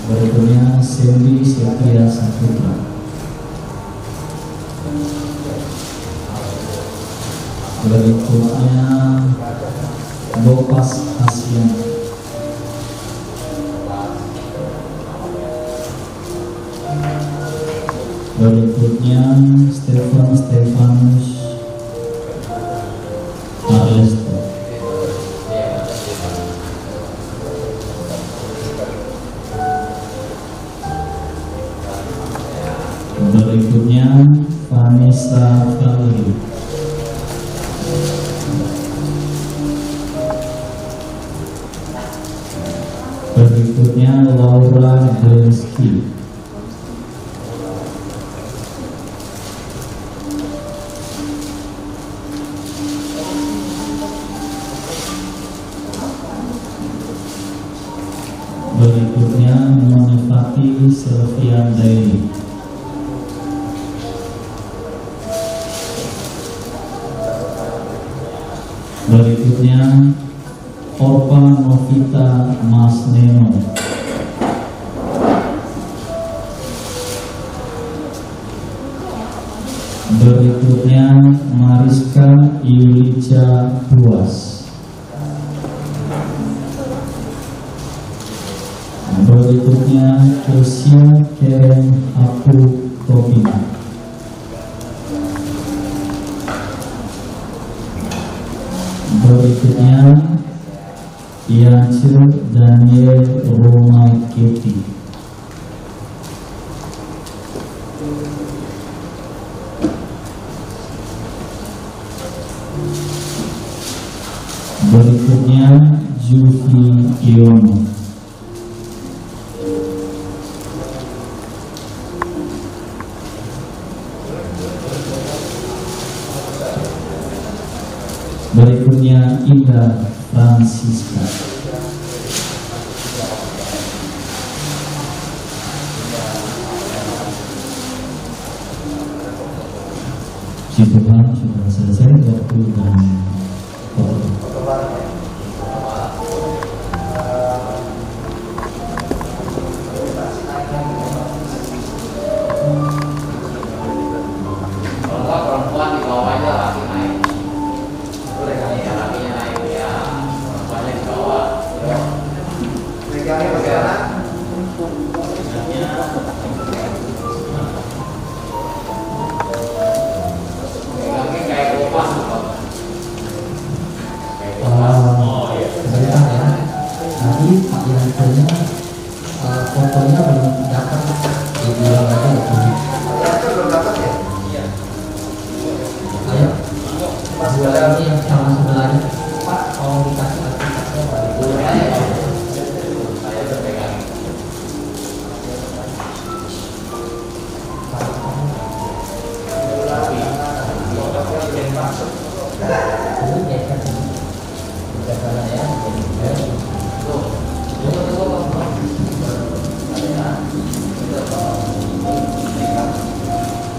Berikutnya Cindy Setia Saputra. Berikutnya Bopas Asian. Berikutnya Stefanus Arlesto. Berikutnya Vanessa Valerie. Berikutnya Laura Blenski. Berikutnya Monefati Sylvian Daily. Berikutnya Orpa Novita Mas Neno. Berikutnya Mariska Yulica Buas. Berikutnya Josia Keren Aku Tobina. Berikutnya Yance Daniel Roma Kiti. Berikutnya Juvi Yono. Berikutnya Ida Francisca. Puji Tuhan, sudah selesai waktu dan foto. Perempuan di bawah aja laki naik. Boleh kali ya, lakinya naik ya. Perempuannya di bawah. Megangnya bagaimana? Megangnya kayak kopas. Sebentar ya. Tadi Pak Yantonya fotonya belum dapat, dibilang aja ya. Belum dapat ya? Iya. Ayo, dua ini yang sama sebelahnya. Pak, mau dikasih aplikasinya Pak? Saya berpegang. Ini geser. Geser sana ya.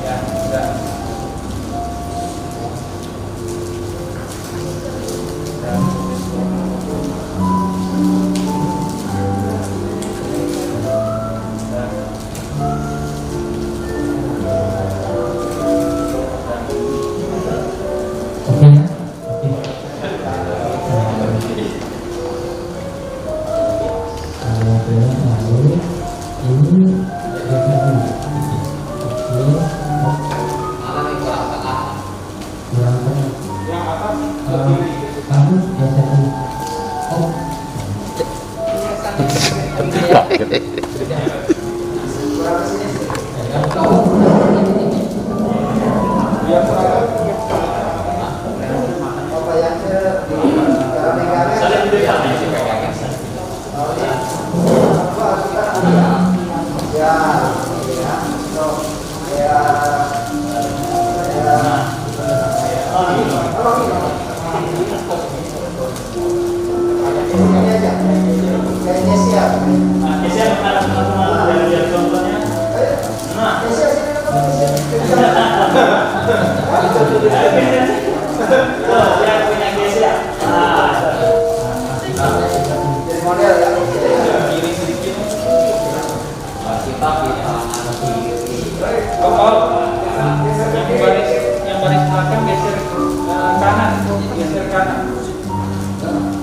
Ya, sudah. Oke ya. Oke. Lalu ini geser dulu. Ini Mana nih kurang tengah? kurang tengah. Kamu geser dulu. Oh. Kayaknya siap. Nah, model ya. Kiri sedikit. Kita di tangan kiri. Yang baris belakang geser kanan, geser kanan.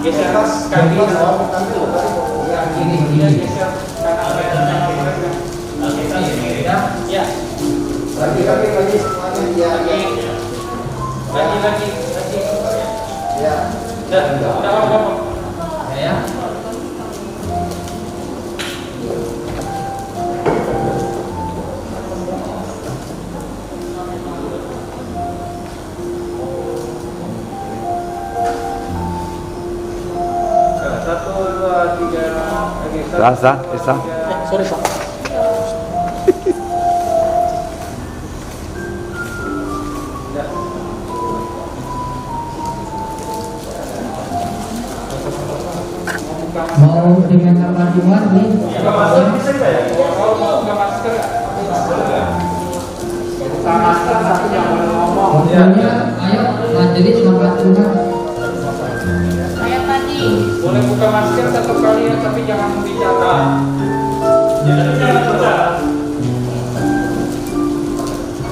Geser kaki kiri, geser kanan. Ya. Lagi semuanya ya. Lagi. Ya. Udah apa? Ya. Satu, dua, tiga. Isa. Sorry Pak. Mau dengan apa jumat nih? Buka masker bisa nggak ya? Kalau mau buka masker nggak? Buka masker tapi jangan boleh ngomong. Pokoknya ayo majelis selamat Tuhan. Kayak tadi. Boleh buka masker satu kali ya, tapi jangan bicara. Jangan bicara.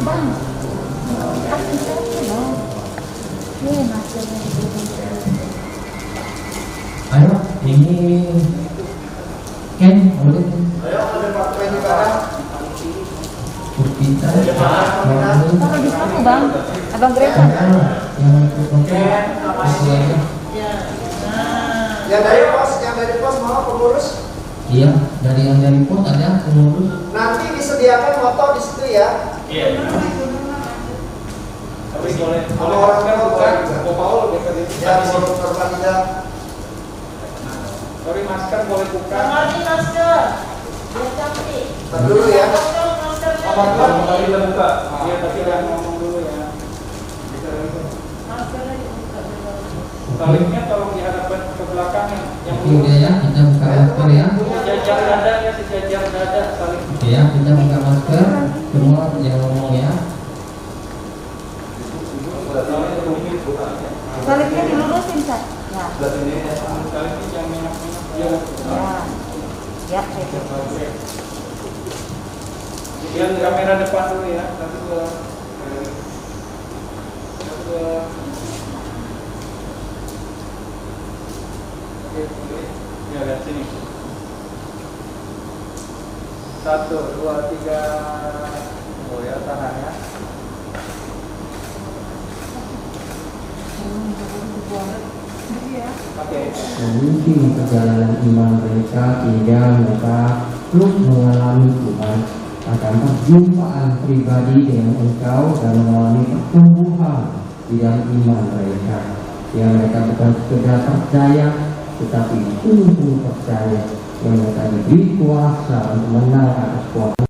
Bang. Maskernya. Ayo ini Ken boleh. Ayo ada Pak Pen juga kan. Kita Taruh di sana Bang. Abang Greta. yang ikut Ya dari pos mau pengurus. Iya, dari yang dari pos ada pengurus. Nanti disediakan motor di situ ya. Iya. Tapi boleh masker bukan? Mau Paul biasa di Ya, mau terpandang. Sorry, masker boleh buka. Masker. Biar cantik. Tar dulu ya. Masker kembali kita buka. Iya, tapi jangan ngomong dulu ya. Maskernya dibuka dulu. Salimnya tolong dihadapkan ke belakang yang Oke udah ya, kita buka masker ya. sejajar dada ya, sejajar dada saling. Oke ya, kita buka masker. Semua jangan ngomong ya. Salibnya dilurusin, Sa. Ya. Salimnya jangan minyak-minyak. Ya. Ya, itu. Yang kamera depan dulu ya. Satu dua. Oke. Ya, lihat sini. 1, 2, 3. Oh ya, tahan ya. Oke. Memimpin perjalanan iman mereka hingga mereka terus mengalami Tuhan akan perjumpaan pribadi dengan Engkau dan mengalami pertumbuhan di dalam iman mereka. Yang mereka bukan sekedar percaya, tetapi sungguh percaya yang mereka diberi kuasa untuk menang atas kuasa